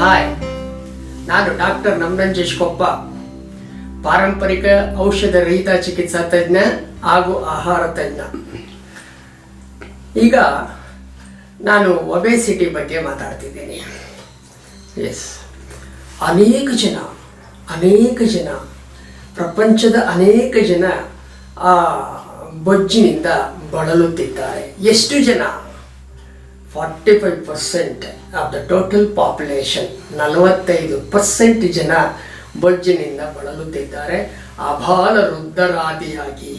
Hi, ನಾನು doctor ನಮ್ರಂಜೇಶ್ Koppa, ಪಾರಂಪರಿಕ ಔಷಧ ರಹಿತ ಚಿಕಿತ್ಸಾ ತಜ್ಞ ಹಾಗೂ ಆಹಾರ ತಜ್ಞ. ಈಗ ನಾನು ಒಬೆಸಿಟಿ ಬಗ್ಗೆ ಮಾತಾಡ್ತಿದ್ದೀನಿ. ಎಸ್, ಅನೇಕ ಜನ ಪ್ರಪಂಚದ ಅನೇಕ ಜನ ಆ ಬೊಜ್ಜಿನಿಂದ ಬಳಲುತ್ತಿದ್ದಾರೆ. ಎಷ್ಟು ಜನ? 45% ಆಫ್ ದ ಟೋಟಲ್ ಪಾಪ್ಯುಲೇಷನ್, 45% ಜನ ಬೊಜ್ಜಿನಿಂದ ಬಳಲುತ್ತಿದ್ದಾರೆ, ಅಬಾಲ ವೃದ್ಧರಾದಿಯಾಗಿ.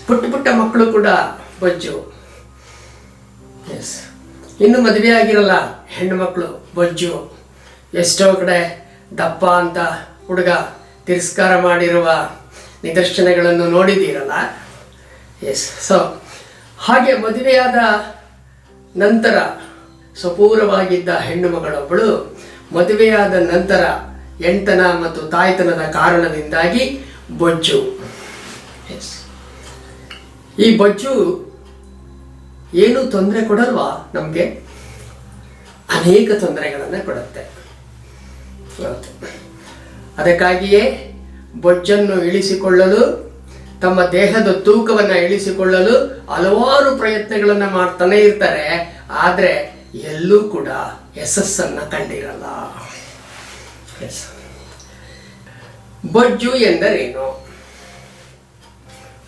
ಪುಟ್ಟ ಮಕ್ಕಳು ಕೂಡ ಬೊಜ್ಜು. ಎಸ್, ಇನ್ನು ಮದುವೆ ಆಗಿರಲ್ಲ ಹೆಣ್ಣು ಮಕ್ಕಳು ಬೊಜ್ಜು. ಎಷ್ಟೋ ಕಡೆ ದಪ್ಪ ಅಂತ ಹುಡುಗ ತಿರಸ್ಕಾರ ಮಾಡಿರುವ ನಿದರ್ಶನಗಳನ್ನು ನೋಡಿದ್ದೀರಲ್ಲ. ಎಸ್, ಸೊ ಹಾಗೆ ಮದುವೆಯಾದ ನಂತರ ಸಪೂರವಾಗಿದ್ದ ಹೆಣ್ಣು ಮಗಳೊಬ್ಬಳು ಮದುವೆಯಾದ ನಂತರ ಎಂಟನ ಮತ್ತು ತಾಯ್ತನದ ಕಾರಣದಿಂದಾಗಿ ಬೊಜ್ಜು. ಎಸ್, ಈ ಬೊಜ್ಜು ಏನು ತೊಂದರೆ ಕೊಡಲ್ವಾ? ನಮಗೆ ಅನೇಕ ತೊಂದರೆಗಳನ್ನು ಕೊಡುತ್ತೆ. ಅದಕ್ಕಾಗಿಯೇ ಬೊಜ್ಜನ್ನು ಇಳಿಸಿಕೊಳ್ಳಲು, ತಮ್ಮ ದೇಹದ ತೂಕವನ್ನು ಇಳಿಸಿಕೊಳ್ಳಲು ಹಲವಾರು ಪ್ರಯತ್ನಗಳನ್ನು ಮಾಡ್ತಾನೆ ಇರ್ತಾರೆ. ಆದರೆ ಎಲ್ಲೂ ಕೂಡ ಯಶಸ್ಸನ್ನು ಕಂಡಿರಲ್ಲ. ಬೊಜ್ಜು ಎಂದರೇನು?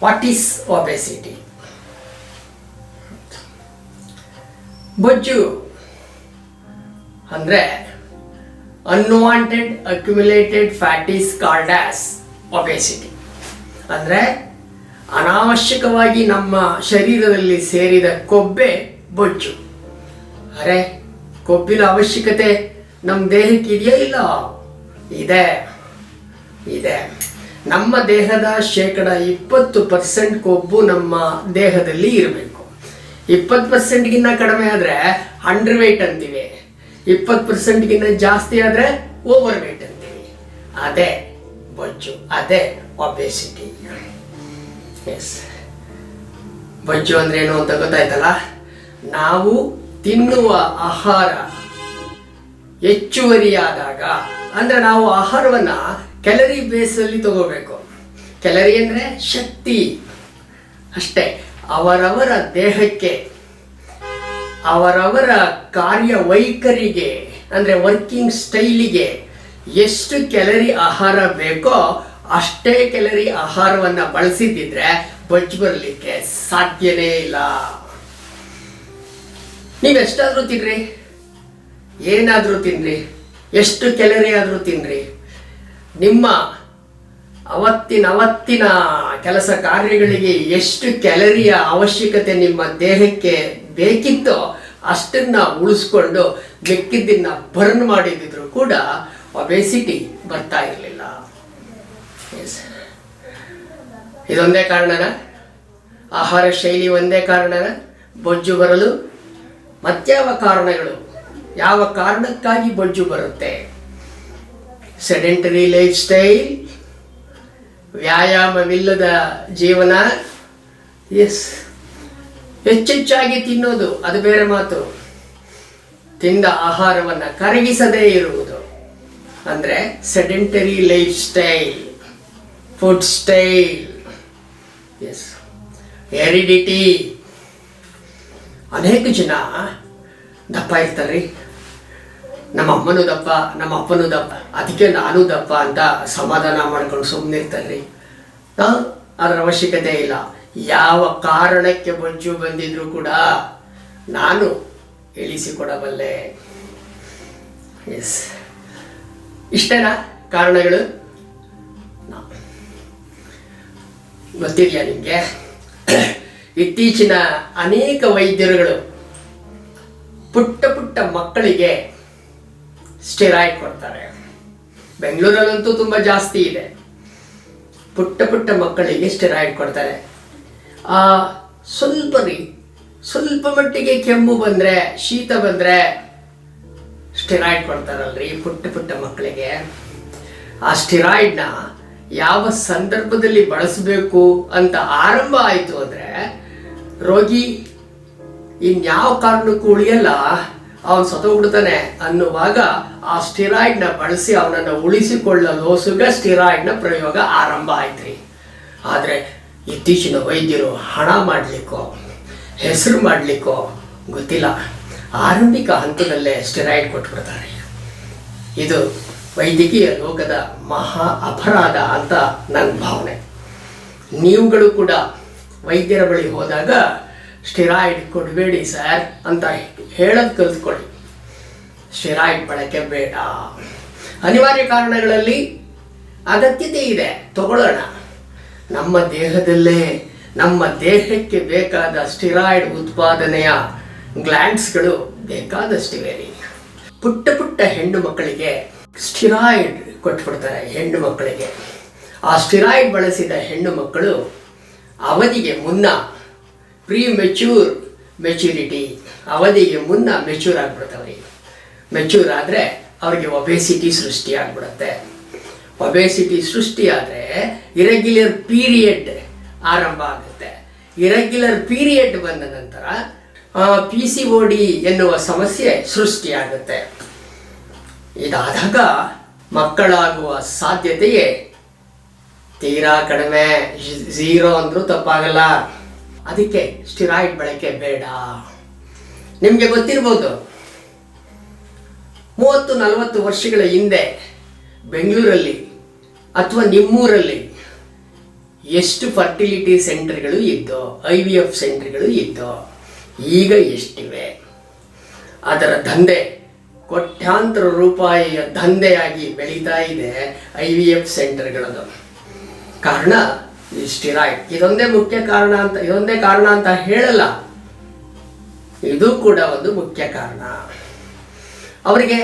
What is obesity? ಬೊಜ್ಜು ಅಂದ್ರೆ unwanted accumulated fat is called as obesity. ಅಂದರೆ ಅನಾವಶ್ಯಕವಾಗಿ ನಮ್ಮ ಶರೀರದಲ್ಲಿ ಸೇರಿದ ಕೊಬ್ಬೆ ಬೊಜ್ಜು. ಅರೆ, ಕೊಬ್ಬಿನ ಅವಶ್ಯಕತೆ ನಮ್ಮ ದೇಹಕ್ಕೆ ಇದೆಯಾ? ಇಲ್ಲ, ಇದೆ. ನಮ್ಮ ದೇಹದ 20% ಕೊಬ್ಬು ನಮ್ಮ ದೇಹದಲ್ಲಿ ಇರಬೇಕು. 20%ಗಿನ್ನ ಕಡಿಮೆ ಆದರೆ ಅಂಡರ್ ವೇಟ್ ಅಂತೀವಿ, 20%ಗಿನ್ನ ಜಾಸ್ತಿ ಆದರೆ ಓವರ್ ವೇಟ್ ಅಂತೀವಿ. ಅದೇ ಬೊಜ್ಜು, ಅದೇ ಒಬೆಸಿಟಿ. ಎಸ್, ಬೊಜ್ಜು ಅಂದ್ರೆ ಏನು ಅಂತ ಗೊತ್ತಾಯ್ತಲ್ಲ. ನಾವು ತಿನ್ನುವ ಆಹಾರ ಹೆಚ್ಚುವರಿಯಾದಾಗ, ಅಂದ್ರೆ ನಾವು ಆಹಾರವನ್ನ ಕ್ಯಾಲರಿ ಬೇಸಲ್ಲಿ ತಗೋಬೇಕು. ಕ್ಯಾಲರಿ ಅಂದ್ರೆ ಶಕ್ತಿ ಅಷ್ಟೇ. ಅವರವರ ದೇಹಕ್ಕೆ, ಅವರವರ ಕಾರ್ಯವೈಖರಿಗೆ ಅಂದ್ರೆ ವರ್ಕಿಂಗ್ ಸ್ಟೈಲಿಗೆ ಎಷ್ಟು ಕ್ಯಾಲರಿ ಆಹಾರ ಬೇಕೋ ಅಷ್ಟೇ ಕ್ಯಾಲರಿ ಆಹಾರವನ್ನು ಬಳಸಿದ್ದಿದ್ರೆ ಬೊಜ್ಜು ಬರಲಿಕ್ಕೆ ಸಾಧ್ಯನೇ ಇಲ್ಲ. ನೀವೆಷ್ಟಾದ್ರೂ ತಿನ್ರಿ, ಏನಾದರೂ ತಿನ್ರಿ, ಎಷ್ಟು ಕ್ಯಾಲರಿ ಆದರೂ ತಿನ್ರಿ, ನಿಮ್ಮ ಅವತ್ತಿನ ಕೆಲಸ ಕಾರ್ಯಗಳಿಗೆ ಎಷ್ಟು ಕ್ಯಾಲರಿಯ ಅವಶ್ಯಕತೆ ನಿಮ್ಮ ದೇಹಕ್ಕೆ ಬೇಕಿತ್ತೋ ಅಷ್ಟನ್ನ ಉಳಿಸ್ಕೊಂಡು ಮಿಕ್ಕಿದ್ದನ್ನ ಬರ್ನ್ ಮಾಡಿದ್ರು ಕೂಡ ಒಬೆಸಿಟಿ ಬರ್ತಾ ಇರಲಿಲ್ಲ. ಇದೊಂದೇ ಕಾರಣನ? ಆಹಾರ ಶೈಲಿ ಒಂದೇ ಕಾರಣನ ಬೊಜ್ಜು ಬರಲು? ಮತ್ಯಾವ ಕಾರಣಗಳು? ಯಾವ ಕಾರಣಕ್ಕಾಗಿ ಬೊಜ್ಜು ಬರುತ್ತೆ? ಸೆಡೆಂಟರಿ ಲೈಫ್ ಸ್ಟೈಲ್, ವ್ಯಾಯಾಮವಿಲ್ಲದ ಜೀವನ. ಎಸ್, ಹೆಚ್ಚೆಚ್ಚಾಗಿ ತಿನ್ನೋದು ಅದು ಬೇರೆ ಮಾತು. ತಿಂದ ಆಹಾರವನ್ನು ಕರಗಿಸದೇ ಇರುವುದು ಅಂದ್ರೆ sedentary lifestyle, food style. Yes, heredity. ಅನೇಕ ಜನ ದಪ್ಪ ಇರ್ತಾರೆ. ನಮ್ಮ ಅಮ್ಮನೂ ದಪ್ಪ, ನಮ್ಮ ಅಪ್ಪನೂ ದಪ್ಪ, ಅದಕ್ಕೆ ನಾನು ದಪ್ಪ ಅಂತ ಸಮಾಧಾನ ಮಾಡ್ಕೊಂಡು ಸುಮ್ಮನೆ ಇರ್ತಾರೆ. ಅದರ ಅವಶ್ಯಕತೆ ಇಲ್ಲ. ಯಾವ ಕಾರಣಕ್ಕೆ ಬೊಜ್ಜು ಬಂದಿದ್ರು ಕೂಡ ನಾನು ಇಳಿಸಿಕೊಡಬಲ್ಲೆ. ಎಸ್, ಇಷ್ಟೇನಾ ಕಾರಣಗಳು? ಗೊತ್ತಿದೆಯಾ ನಿಮಗೆ? ಇತ್ತೀಚಿನ ಅನೇಕ ವೈದ್ಯರುಗಳು ಪುಟ್ಟ ಮಕ್ಕಳಿಗೆ ಸ್ಟೆರಾಯ್ಡ್ ಕೊಡ್ತಾರೆ. ಬೆಂಗಳೂರಲ್ಲಂತೂ ತುಂಬ ಜಾಸ್ತಿ ಇದೆ. ಪುಟ್ಟ ಮಕ್ಕಳಿಗೆ ಸ್ಟೆರಾಯ್ಡ್ ಕೊಡ್ತಾರೆ. ಸ್ವಲ್ಪ ಮಟ್ಟಿಗೆ ಕೆಮ್ಮು ಬಂದರೆ, ಶೀತ ಬಂದರೆ ಸ್ಟೆರಾಯ್ಡ್ ಕೊಡ್ತಾರಲ್ರಿ ಪುಟ್ಟ ಮಕ್ಕಳಿಗೆ. ಆ ಸ್ಟೆರಾಯ್ಡ್ನ ಯಾವ ಸಂದರ್ಭದಲ್ಲಿ ಬಳಸಬೇಕು ಅಂತ ಆರಂಭ ಆಯಿತು ಅಂದರೆ ರೋಗಿ ಇನ್ಯಾವ ಕಾರಣಕ್ಕೂ ಉಳಿಯಲ್ಲ, ಅವನು ಸತ್ತೋಗ್ಬಿಡ್ತಾನೆ ಅನ್ನುವಾಗ ಆ ಸ್ಟಿರಾಯ್ಡ್ನ ಬಳಸಿ ಅವನನ್ನು ಉಳಿಸಿಕೊಳ್ಳಲು ಸ್ಟಿರಾಯ್ಡ್ನ ಪ್ರಯೋಗ ಆರಂಭ ಆಯ್ತು. ಆದರೆ ಇತ್ತೀಚಿನ ವೈದ್ಯರು ಹಣ ಮಾಡಲಿಕ್ಕೋ ಹೆಸರು ಮಾಡಲಿಕ್ಕೋ ಗೊತ್ತಿಲ್ಲ, ಆರಂಭಿಕ ಹಂತದಲ್ಲೇ ಸ್ಟಿರಾಯ್ಡ್ ಕೊಟ್ಬಿಡ್ತಾರೆ. ಇದು ವೈದ್ಯಕೀಯ ಲೋಕದ ಮಹಾ ಅಪರಾಧ ಅಂತ ನನ್ನ ಭಾವನೆ. ನೀವುಗಳು ಕೂಡ ವೈದ್ಯರ ಬಳಿ ಹೋದಾಗ ಸ್ಟಿರಾಯ್ಡ್ ಕೊಡಬೇಡಿ ಸರ್ ಅಂತ ಹೇಳೋದು ಕಲಿತ್ಕೊಳ್ಳಿ. ಸ್ಟಿರಾಯ್ಡ್ ಬಳಕೆ ಬೇಡ. ಅನಿವಾರ್ಯ ಕಾರಣಗಳಲ್ಲಿ ಅಗತ್ಯತೆ ಇದೆ, ತಗೊಳ್ಳೋಣ. ನಮ್ಮ ದೇಹದಲ್ಲೇ ನಮ್ಮ ದೇಹಕ್ಕೆ ಬೇಕಾದ ಸ್ಟಿರಾಯ್ಡ್ ಉತ್ಪಾದನೆಯ ಗ್ಲ್ಯಾಂಡ್ಸ್ಗಳು ಬೇಕಾದಷ್ಟಿವೆ ರೀ. ಪುಟ್ಟ ಪುಟ್ಟ ಹೆಣ್ಣು ಮಕ್ಕಳಿಗೆ ಸ್ಟಿರಾಯ್ಡ್ ಕೊಟ್ಬಿಡ್ತಾರೆ. ಹೆಣ್ಣು ಮಕ್ಕಳಿಗೆ ಆ ಸ್ಟಿರಾಯ್ಡ್ ಬಳಸಿದ ಹೆಣ್ಣು ಮಕ್ಕಳು ಅವಧಿಗೆ ಮುನ್ನ ಮೆಚುರಿಟಿ ಅವಧಿಗೆ ಮುನ್ನ ಮೆಚ್ಯೂರ್ ಆಗಿಬಿಡ್ತಾವ್ರಿ. ಮೆಚ್ಯೂರ್ ಆದರೆ ಅವ್ರಿಗೆ ಒಬೇಸಿಟಿ ಸೃಷ್ಟಿ ಆಗಿಬಿಡುತ್ತೆ. ಒಬೇಸಿಟಿ ಸೃಷ್ಟಿಯಾದರೆ ಇರೆಗ್ಯುಲರ್ ಪೀರಿಯಡ್ ಆರಂಭ ಆಗುತ್ತೆ. ಇರೆಗ್ಯುಲರ್ ಪೀರಿಯಡ್ ಬಂದ ನಂತರ PCOD ಎನ್ನುವ ಸಮಸ್ಯೆ ಸೃಷ್ಟಿಯಾಗುತ್ತೆ. ಇದಾದಾಗ ಮಕ್ಕಳಾಗುವ ಸಾಧ್ಯತೆಯೇ ತೀರಾ ಕಡಿಮೆ, 0 ಅಂದರೂ ತಪ್ಪಾಗಲ್ಲ. ಅದಕ್ಕೆ ಸ್ಟಿರಾಯ್ಡ್ ಬಳಕೆ ಬೇಡ. ನಿಮಗೆ ಗೊತ್ತಿರ್ಬೋದು, 30-40 ವರ್ಷಗಳ ಹಿಂದೆ ಬೆಂಗಳೂರಲ್ಲಿ ಅಥವಾ ನಿಮ್ಮೂರಲ್ಲಿ ಎಷ್ಟು ಫರ್ಟಿಲಿಟಿ ಸೆಂಟರ್ಗಳು ಇದ್ದೋ, IVF ಸೆಂಟರ್ಗಳು ಇದ್ದೋ, ಈಗ ಎಷ್ಟಿವೆ? ಅದರ ದಂಧೆ ಕೋಟ್ಯಾಂತರ ರೂಪಾಯಿಯ ದಂಧೆಯಾಗಿ ಬೆಳೀತಾ ಇದೆ IVF ಸೆಂಟರ್ಗಳದು. ಕಾರಣ ಈ ಸ್ಟಿರಾಯ್ಡ್. ಇದೊಂದೇ ಕಾರಣ ಅಂತ ಹೇಳಲ್ಲ, ಇದು ಕೂಡ ಒಂದು ಮುಖ್ಯ ಕಾರಣ. ಅವರಿಗೆ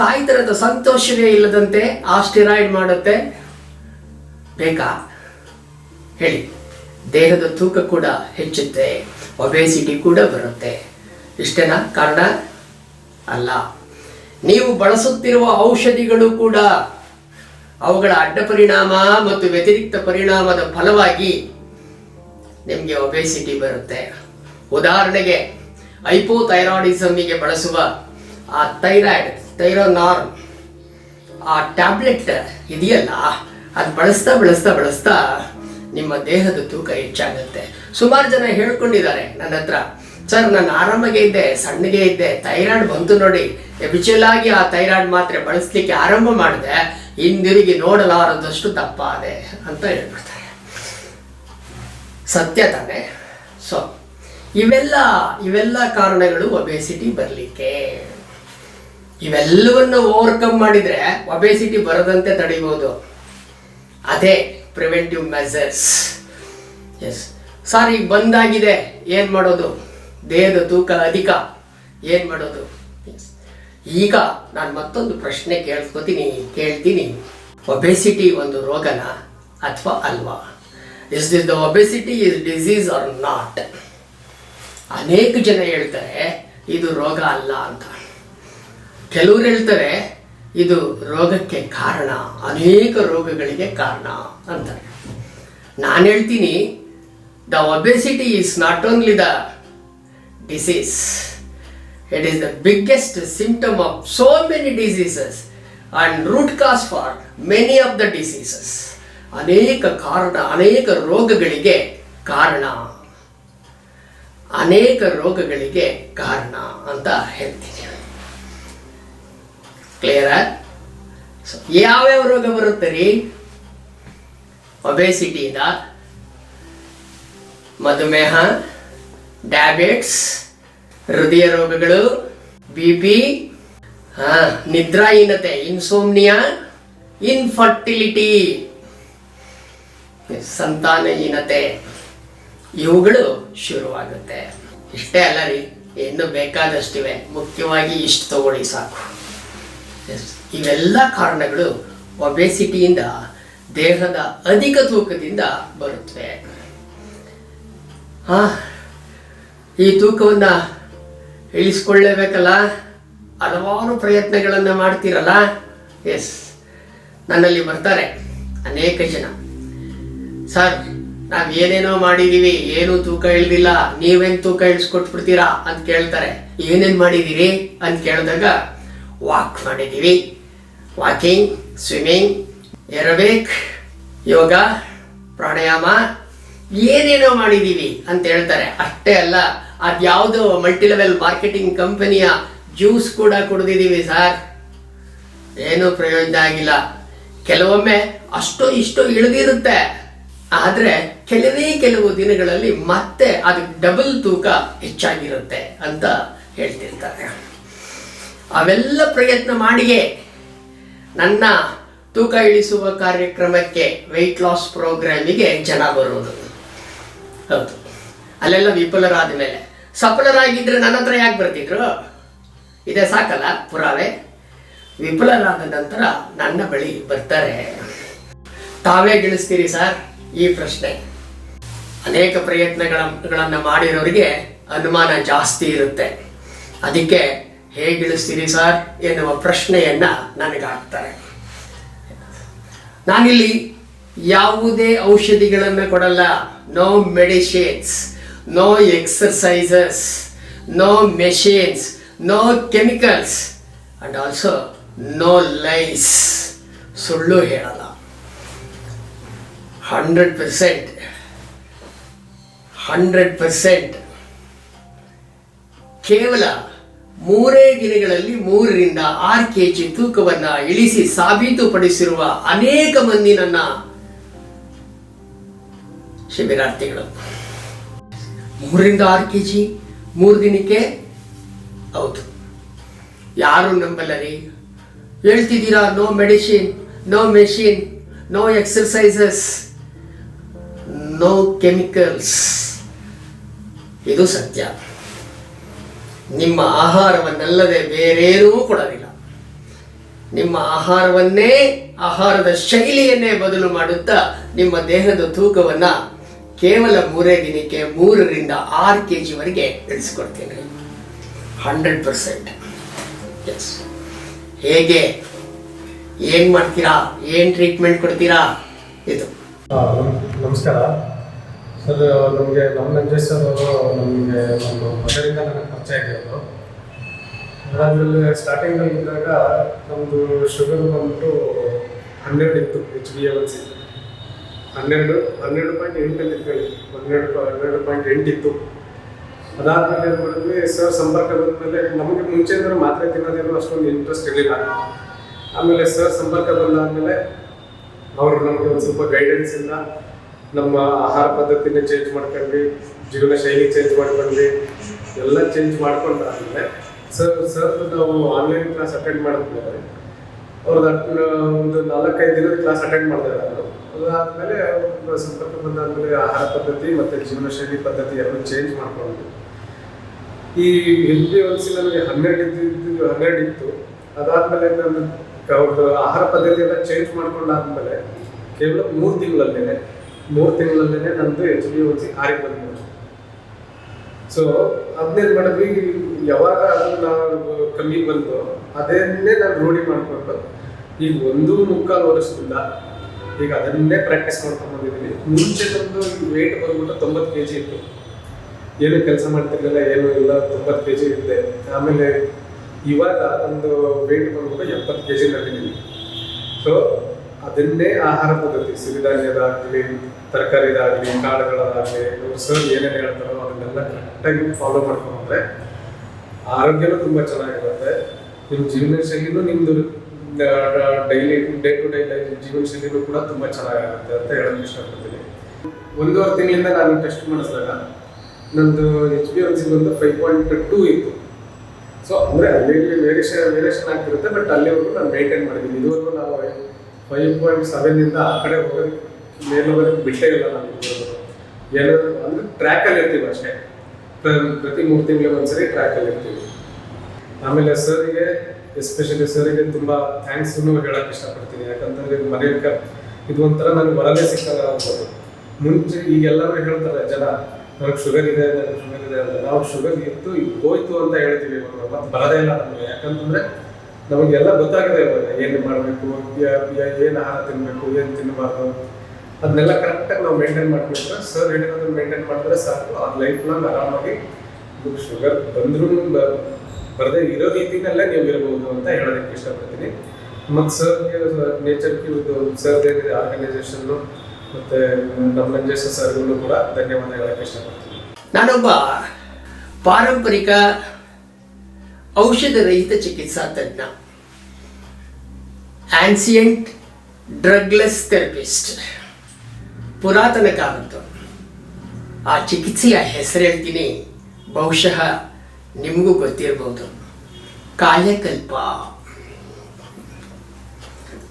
ತಾಯ್ತನದ ಸಂತೋಷವೇ ಇಲ್ಲದಂತೆ ಆ ಸ್ಟಿರಾಯ್ಡ್ ಮಾಡುತ್ತೆ. ಬೇಕಾ ಹೇಳಿ? ದೇಹದ ತೂಕ ಕೂಡ ಹೆಚ್ಚುತ್ತೆ, ಒಬೇಸಿಟಿ ಕೂಡ ಬರುತ್ತೆ. ಇಷ್ಟೇನಾ ಕಾರಣ? ಅಲ್ಲ. ನೀವು ಬಳಸುತ್ತಿರುವ ಔಷಧಿಗಳು ಕೂಡ ಅವುಗಳ ಅಡ್ಡ ಪರಿಣಾಮ ಮತ್ತು ವ್ಯತಿರಿಕ್ತ ಪರಿಣಾಮದ ಫಲವಾಗಿ ನಿಮಗೆ ಒಬೇಸಿಟಿ ಬರುತ್ತೆ. ಉದಾಹರಣೆಗೆ ಹೈಪೋಥೈರಾಯ್ಡಿಸಮ್ಗೆ ಬಳಸುವ ಆ ಥೈರೋನಾರ್ಮ್ ಆ ಟ್ಯಾಬ್ಲೆಟ್ ಇದೆಯಲ್ಲ, ಅದು ಬಳಸ್ತಾ ನಿಮ್ಮ ದೇಹದ ತೂಕ ಹೆಚ್ಚಾಗುತ್ತೆ. ಸುಮಾರು ಜನ ಹೇಳ್ಕೊಂಡಿದ್ದಾರೆ ನನ್ನ ಹತ್ರ, ಸರ್ ನಾನು ಆರಾಮಾಗೆ ಇದ್ದೆ, ಸಣ್ಣಗೆ ಇದ್ದೆ, ಥೈರಾಯ್ಡ್ ಬಂತು ನೋಡಿ, ಎಬಿಚುವಲ್ ಆಗಿ ಆ ಥೈರಾಯ್ಡ್ ಮಾತ್ರೆ ಬಳಸಲಿಕ್ಕೆ ಆರಂಭ ಮಾಡಿದೆ, ಹಿಂದಿರುಗಿ ನೋಡಲಾರದಷ್ಟು ತಪ್ಪಾದೆ ಅಂತ ಹೇಳ್ಬಿಡ್ತಾರೆ. ಸತ್ಯ ತಾನೆ? ಸೊ ಇವೆಲ್ಲ ಕಾರಣಗಳು ಒಬೇಸಿಟಿ ಬರಲಿಕ್ಕೆ. ಇವೆಲ್ಲವನ್ನು ಓವರ್ಕಮ್ ಮಾಡಿದರೆ ಒಬೇಸಿಟಿ ಬರದಂತೆ ತಡಿಬೋದು. ಅದೇ ಪ್ರಿವೆಂಟಿವ್ ಮೆಜರ್ಸ್. ಎಸ್ ಸರ್, ಈಗ ಬಂದಾಗಿದೆ, ಏನು ಮಾಡೋದು? ದೇಹದ ತೂಕ ಅಧಿಕ, ಏನು ಮಾಡೋದು? ಈಗ ನಾನು ಮತ್ತೊಂದು ಪ್ರಶ್ನೆ ಕೇಳ್ತೀನಿ. ಒಬೇಸಿಟಿ ಒಂದು ರೋಗನ ಅಥವಾ ಅಲ್ವಾ? Is this the obesity is disease or not? ಅನೇಕ ಜನ ಹೇಳ್ತಾರೆ ಇದು ರೋಗ ಅಲ್ಲ ಅಂತ. ಕೆಲವರು ಹೇಳ್ತಾರೆ ಇದು ರೋಗಕ್ಕೆ ಕಾರಣ, ಅನೇಕ ರೋಗಗಳಿಗೆ ಕಾರಣ ಅಂತಾರೆ. ನಾನು ಹೇಳ್ತೀನಿ, the obesity is not only the disease, it is the biggest symptom of so many diseases and root cause for many of the diseases. ಅನೇಕ ರೋಗಗಳಿಗೆ ಕಾರಣ ಅಂತ ಹೇಳ್ತೀನಿ. ಕ್ಲಿಯರಾ? ಯಾವ್ಯಾವ ರೋಗ ಬರುತ್ತೆ ರೀ ಒಬೇಸಿಟಿಯಿಂದ? ಮಧುಮೇಹ, ಡಯಾಬಿಟಿಸ್, ಹೃದಯ ರೋಗಗಳು, BP, ನಿದ್ರಾಹೀನತೆ, ಇನ್ಸೋಮ್ನಿಯಾ, ಇನ್ಫರ್ಟಿಲಿಟಿ, ಸಂತಾನಹೀನತೆ, ಇವುಗಳು ಶುರುವಾಗುತ್ತೆ. ಇಷ್ಟೇ ಅಲ್ಲ ರೀ, ಇನ್ನೂ ಬೇಕಾದಷ್ಟಿವೆ. ಮುಖ್ಯವಾಗಿ ಇಷ್ಟು ತಗೊಳ್ಳಿ ಸಾಕು. ಇವೆಲ್ಲ ಕಾರಣಗಳು ಒಬೇಸಿಟಿಯಿಂದ, ದೇಹದ ಅಧಿಕ ತೂಕದಿಂದ ಬರುತ್ತವೆ. ಈ ತೂಕವನ್ನು ಇಳಿಸ್ಕೊಳ್ಳೇಬೇಕಲ್ಲ, ಹಲವಾರು ಪ್ರಯತ್ನಗಳನ್ನು ಮಾಡ್ತೀರಲ್ಲ. ಎಸ್, ನನ್ನಲ್ಲಿ ಬರ್ತಾರೆ ಅನೇಕ ಜನ, ಸರ್ ನಾವ್ ಏನೇನೋ ಮಾಡಿದೀವಿ, ಏನು ತೂಕ ಇಳ್ದಿಲ್ಲ, ನೀವೇನ್ ತೂಕ ಇಳಿಸ್ಕೊಟ್ಬಿಡ್ತೀರಾ ಅಂತ ಕೇಳ್ತಾರೆ. ಏನೇನ್ ಮಾಡಿದೀರಿ ಅಂತ ಕೇಳಿದಾಗ ವಾಕ್ ಮಾಡಿದೀವಿ, ವಾಕಿಂಗ್, ಸ್ವಿಮ್ಮಿಂಗ್, ಏರೋಬಿಕ್, ಯೋಗ, ಪ್ರಾಣಾಯಾಮ, ಏನೇನೋ ಮಾಡಿದೀವಿ ಅಂತ ಹೇಳ್ತಾರೆ. ಅಷ್ಟೇ ಅಲ್ಲ, ಅದ್ಯಾವುದೋ ಮಲ್ಟಿ ಲೆವೆಲ್ ಮಾರ್ಕೆಟಿಂಗ್ ಕಂಪನಿಯ ಜ್ಯೂಸ್ ಕೂಡ ಕುಡಿದಿದ್ದೀವಿ ಸರ್, ಏನೂ ಪ್ರಯೋಜನ ಆಗಿಲ್ಲ. ಕೆಲವೊಮ್ಮೆ ಅಷ್ಟೋ ಇಷ್ಟೋ ಇಳಿದಿರುತ್ತೆ, ಆದ್ರೆ ಕೆಲವು ದಿನಗಳಲ್ಲಿ ಮತ್ತೆ ಅದಕ್ಕೆ ಡಬಲ್ ತೂಕ ಹೆಚ್ಚಾಗಿರುತ್ತೆ ಅಂತ ಹೇಳ್ತಿರ್ತಾರೆ. ಅವೆಲ್ಲ ಪ್ರಯತ್ನ ಮಾಡಿಯೇ ನನ್ನ ತೂಕ ಇಳಿಸುವ ಕಾರ್ಯಕ್ರಮಕ್ಕೆ, ವೆಯ್ಟ್ ಲಾಸ್ ಪ್ರೋಗ್ರಾಮಿಗೆ ಜನ ಬರೋದು. ಹೌದು, ಅಲ್ಲೆಲ್ಲ ವಿಫಲರಾದ ಮೇಲೆ. ಸಫಲರಾಗಿದ್ರೆ ನನ್ನ ಹತ್ರ ಯಾಕೆ ಬರ್ತಿದ್ರು? ಇದೇ ಸಾಕಲ್ಲ ಪುರಾವೆ. ವಿಫಲರಾದ ನಂತರ ನನ್ನ ಬಳಿ ಬರ್ತಾರೆ. ತಾವೇ ಗಿಳಿಸ್ತೀರಿ ಸರ್? ಈ ಪ್ರಶ್ನೆ ಅನೇಕ ಪ್ರಯತ್ನಗಳನ್ನು ಮಾಡಿರೋರಿಗೆ ಅನುಮಾನ ಜಾಸ್ತಿ ಇರುತ್ತೆ. ಅದಕ್ಕೆ ಹೇಗೆ ಇಳಿಸ್ತೀರಿ ಸರ್ ಎನ್ನುವ ಪ್ರಶ್ನೆಯನ್ನ ನನಗಾಗ್ತಾರೆ. ನಾನಿಲ್ಲಿ ಯಾವುದೇ ಔಷಧಿಗಳನ್ನು ಕೊಡಲ್ಲ. No medicines, no exercises, no machines, no chemicals and also no lies. ಸುಳ್ಳು ಹೇಳಲ್ಲ. 100% ಕೇವಲ 3 ದಿನಗಳಲ್ಲಿ 3ರಿಂದ 6 kg ತೂಕವನ್ನ ಇಳಿಸಿ ಸಾಬೀತುಪಡಿಸಿರುವ ಅನೇಕ ಮಂದಿ ನನ್ನ ಶಿಬಿರಾರ್ಥಿಗಳು. 3ರಿಂದ 6 kg 3 ದಿನಕ್ಕೆ. ಹೌದು, ಯಾರು ನಂಬಲ್ಲರಿ? ಹೇಳ್ತಿದ್ದೀರಾ no medicine, no machine, no exercises, no chemicals. ಇದು ಸತ್ಯ. ನಿಮ್ಮ ಆಹಾರವನ್ನಲ್ಲದೆ ಬೇರೇನೂ ಕೊಡಲಿಲ್ಲ. ನಿಮ್ಮ ಆಹಾರವನ್ನೇ, ಆಹಾರದ ಶೈಲಿಯನ್ನೇ ಬದಲು ಮಾಡುತ್ತಾ ನಿಮ್ಮ ದೇಹದ ತೂಕವನ್ನ ಕೇವಲ 3 ದಿನಕ್ಕೆ 3ರಿಂದ 6 kg ವರೆಗೆ ಇಳಿಸ್ಕೊಡ್ತೀನಿ. 100%. ಎಸ್. ಹೇಗೆ, ಏನ್ ಮಾಡ್ತೀರಾ, ಏನ್ ಟ್ರೀಟ್ಮೆಂಟ್ ಕೊಡ್ತೀರಾ? ಇದು ನಮಸ್ಕಾರ ಸರ್. ನಮಗೆ ನಮ್ಮ ನಂಜೇಶ್ ಸರ್ ಅವರು ನಮಗೆ ಒಂದು ಮೊದಲಿಂದ ನನಗೆ ಪರಿಚಯ ಆಗಿರೋದು. ಅದಾದಮೇಲೆ ಸ್ಟಾರ್ಟಿಂಗಲ್ಲಿ ಇದ್ದಾಗ ನಮ್ಮದು ಶುಗರ್ ಬಂದ್ಬಿಟ್ಟು 12 ಇತ್ತು. HbA1c 12.8 ಇಟ್ಕೊಳ್ಳಿ, 12.8 ಇತ್ತು. ಅದಾದಮೇಲೆ ಏನು ಮಾಡಿದ್ವಿ, ಸರ್ ಸಂಪರ್ಕ ಬಂದಮೇಲೆ ನಮಗೆ ಮುಂಚೆಯಿಂದ ಮಾತ್ರೆ ತಿನ್ನೋದೇನು ಅಷ್ಟೊಂದು ಇಂಟ್ರೆಸ್ಟ್ ಇರಲಿಲ್ಲ. ಆಮೇಲೆ ಸರ್ ಸಂಪರ್ಕ ಬಂದಾದಮೇಲೆ ಅವರು ನಮಗೆ ಒಂದು ಸ್ವಲ್ಪ ಗೈಡೆನ್ಸಿಂದ ನಮ್ಮ ಆಹಾರ ಪದ್ಧತಿನ ಚೇಂಜ್ ಮಾಡ್ಕೊಂಡ್ವಿ, ಜೀವನ ಶೈಲಿ ಚೇಂಜ್ ಮಾಡ್ಕೊಂಡ್ವಿ, ಎಲ್ಲ ಚೇಂಜ್ ಮಾಡ್ಕೊಂಡಾದ್ಮೇಲೆ ಸರ್ ನಾವು ಆನ್ಲೈನ್ ಕ್ಲಾಸ್ ಅಟೆಂಡ್ ಮಾಡಿದ್ಮೇಲೆ ಅವ್ರದ್ದು ಒಂದು 4-5 ದಿನದ ಕ್ಲಾಸ್ ಅಟೆಂಡ್ ಮಾಡಿದೆ ನಾನು. ಅದಾದಮೇಲೆ ಸಂಪರ್ಕ ಬಂದಾದ್ಮೇಲೆ ಆಹಾರ ಪದ್ಧತಿ ಮತ್ತು ಜೀವನ ಶೈಲಿ ಪದ್ಧತಿ ಎಲ್ಲ ಚೇಂಜ್ ಮಾಡ್ಕೊಂಡು ಈ HbA1c ನನಗೆ 12 ಇತ್ತು. ಅದಾದಮೇಲೆ ನಾನು ಅವ್ರದ್ದು ಆಹಾರ ಪದ್ಧತಿ ಎಲ್ಲ ಚೇಂಜ್ ಮಾಡ್ಕೊಂಡಾದ್ಮೇಲೆ ಕೇವಲ 3 ತಿಂಗಳಲ್ಲೇ ನಂದು HbA1c 6ಕ್ಕೆ ಬಂದ್ಬಿಟ್ಟು. ಸೊ ಅದನ್ನೇನು ಮಾಡಿದ್ವಿ, ಯಾವಾಗ ಅದು ನಾವು ಕಮ್ಮಿ ಬಂತು ಅದನ್ನೇ ನಾನು ರೂಢಿ ಮಾಡಿಕೊಂಡು ಈಗ 1.25 ವರ್ಷದಿಂದ ಈಗ ಅದನ್ನೇ ಪ್ರಾಕ್ಟೀಸ್ ಮಾಡ್ಕೊಂಡು ಬಂದಿದ್ದೀನಿ. ಮುಂಚೆ ತಂದು ವೇಟ್ ಬಂದ್ಬಿಟ್ಟು 90 kg ಇತ್ತು. ಏನು ಕೆಲಸ ಮಾಡ್ತಿರ್ಲಿಲ್ಲ, ಏನೂ ಇಲ್ಲ, 90 kg ಇದ್ದೆ. ಆಮೇಲೆ ಇವಾಗ ಒಂದು ವೇಟ್ ಬಂದ್ಬಿಟ್ಟು 70 kg ನಲ್ಲಿದ್ದೀನಿ. ಸೊ ಅದನ್ನೇ ಆಹಾರ ಪದ್ಧತಿ, ಸಿರಿಧಾನ್ಯದಾಗಲಿ, ತರಕಾರಿದಾಗಲಿ, ಕಾಳುಗಳದಾಗಲಿ, ಸರ್ ಏನೇನು ಹೇಳ್ತಾರೋ ಅದನ್ನೆಲ್ಲ ಕರೆಕ್ಟಾಗಿ ಫಾಲೋ ಮಾಡ್ಕೊಂಡ್ರೆ ಆರೋಗ್ಯನೂ ತುಂಬ ಚೆನ್ನಾಗಿರುತ್ತೆ. ನಿಮ್ಮ ಜೀವನ ಶೈಲಿನೂ ನಿಮ್ಮದು ಡೈಲಿ ಡೇ ಟು ಡೇ ಜೀವನ ಶೈಲಿನೂ ಕೂಡ ತುಂಬ ಚೆನ್ನಾಗಿರುತ್ತೆ ಅಂತ ಹೇಳೋಕ್ಕೆ ಇಷ್ಟಪಡ್ತೀನಿ. 1.5 ತಿಂಗಳಿಂದ ನಾನು ಟೆಸ್ಟ್ ಮಾಡಿಸಿದಾಗ ನಂದು HbA1c ಬಂದು 5.2 ಇತ್ತು. ಸೊ ಅಂದರೆ ಅಲ್ಲಿ ವೇರಿಯೇಷನ್ ಆಗ್ತಿರುತ್ತೆ, ಬಟ್ ಅಲ್ಲಿವರೆಗೂ ನಾನು ಮೇಂಟೈನ್ ಮಾಡಿದ್ದೀನಿ. ಇದುವರೆಗೂ ನಾವು 5.7 ಆ ಕಡೆ ಹೋಗೋದಕ್ಕೆ ಮೇಲೋಗೋದಕ್ಕೆ ಬಿಟ್ಟೇ ಇಲ್ಲ. ನಾನು ಏನಾದರೂ ಅಂದರೆ ಟ್ರ್ಯಾಕಲ್ಲಿ ಇರ್ತೀವಿ ಅಷ್ಟೇ. ಪ್ರತಿ 3 ತಿಂಗಳಿಗೆ ಒಂದ್ಸರಿ ಟ್ರ್ಯಾಕಲ್ಲಿ ಇರ್ತೀವಿ. ಆಮೇಲೆ ಸರ್ಗೆ, ಎಸ್ಪೆಷಲಿ ಸರ್ಗೆ ತುಂಬ ಥ್ಯಾಂಕ್ಸನ್ನು ಹೇಳೋಕ್ಕೆ ಇಷ್ಟಪಡ್ತೀನಿ. ಯಾಕಂತಂದರೆ ಮನೆಯಲ್ಲಿ ಇದು ಒಂಥರ ನನಗೆ ಹೊರಲೇ ಸಿಕ್ಕಾಗ ಆಗ್ಬೋದು. ಮುಂಚೆ ಈಗೆಲ್ಲರೂ ಹೇಳ್ತಾರೆ ಜನ, ನನಗೆ ಶುಗರ್ ಇದೆ ಅಂತ. ನಾವು ಶುಗರ್ ಇತ್ತು ಹೋಯ್ತು ಅಂತ ಹೇಳ್ತೀವಿ, ಮತ್ತೆ ಬರೋದೇ ಇಲ್ಲ ನಮಗೆ. ಯಾಕಂತಂದರೆ ನಮಗೆಲ್ಲ ಗೊತ್ತಾಗಿದೆ ಇವಾಗ ಏನು ಮಾಡಬೇಕು, ಏನು ಆಹಾರ ತಿನ್ನಬೇಕು, ಏನು ತಿನ್ನಬಾರ್ದು, ಅದನ್ನೆಲ್ಲ ಕರೆಕ್ಟಾಗಿ ನಾವು ಮೇಂಟೈನ್ ಮಾಡ್ಕೊಂಡ್ರೆ, ಸರ್ ಹೇಳಿರೋದನ್ನ ಮೇಂಟೈನ್ ಮಾಡಿದ್ರೆ ಸಾಕು, ಆ ಲೈಫ್ನ ಆರಾಮಾಗಿ ಶುಗರ್ ಬಂದ್ರೂ ಬರದೇ ಇರೋ ರೀತಿನಲ್ಲೇ ನೀವು ಇರಬಹುದು ಅಂತ ಹೇಳೋದಕ್ಕೆ ಇಷ್ಟಪಡ್ತೀನಿ. ಮತ್ತು ಸರ್ಗೆ ನೇಚರ್ಗೆ ಇದು ಸರ್ದು ಏನಿದೆ ಆರ್ಗನೈಸೇಷನ್ನು ಮತ್ತು ನಮ್ಮ ನಂಜೇಶ ಸರ್ಗೂ ಕೂಡ ಧನ್ಯವಾದ ಹೇಳೋಕ್ಕೆ ಇಷ್ಟಪಡ್ತೀನಿ. ನಾನೊಬ್ಬ ಪಾರಂಪರಿಕ ಔಷಧ ರಹಿತ ಚಿಕಿತ್ಸಾ ತಜ್ಞ, ಆನ್ಸಿಯಂಟ್ ಡ್ರಗ್ಲೆಸ್ ಥೆರಪಿಸ್ಟ್. ಪುರಾತನ ಕಾಲದ್ದು ಆ ಚಿಕಿತ್ಸೆಯ ಹೆಸರು ಹೇಳ್ತೀನಿ, ಬಹುಶಃ ನಿಮಗೂ ಗೊತ್ತಿರಬಹುದು. ಕಾಯಕಲ್ಪ.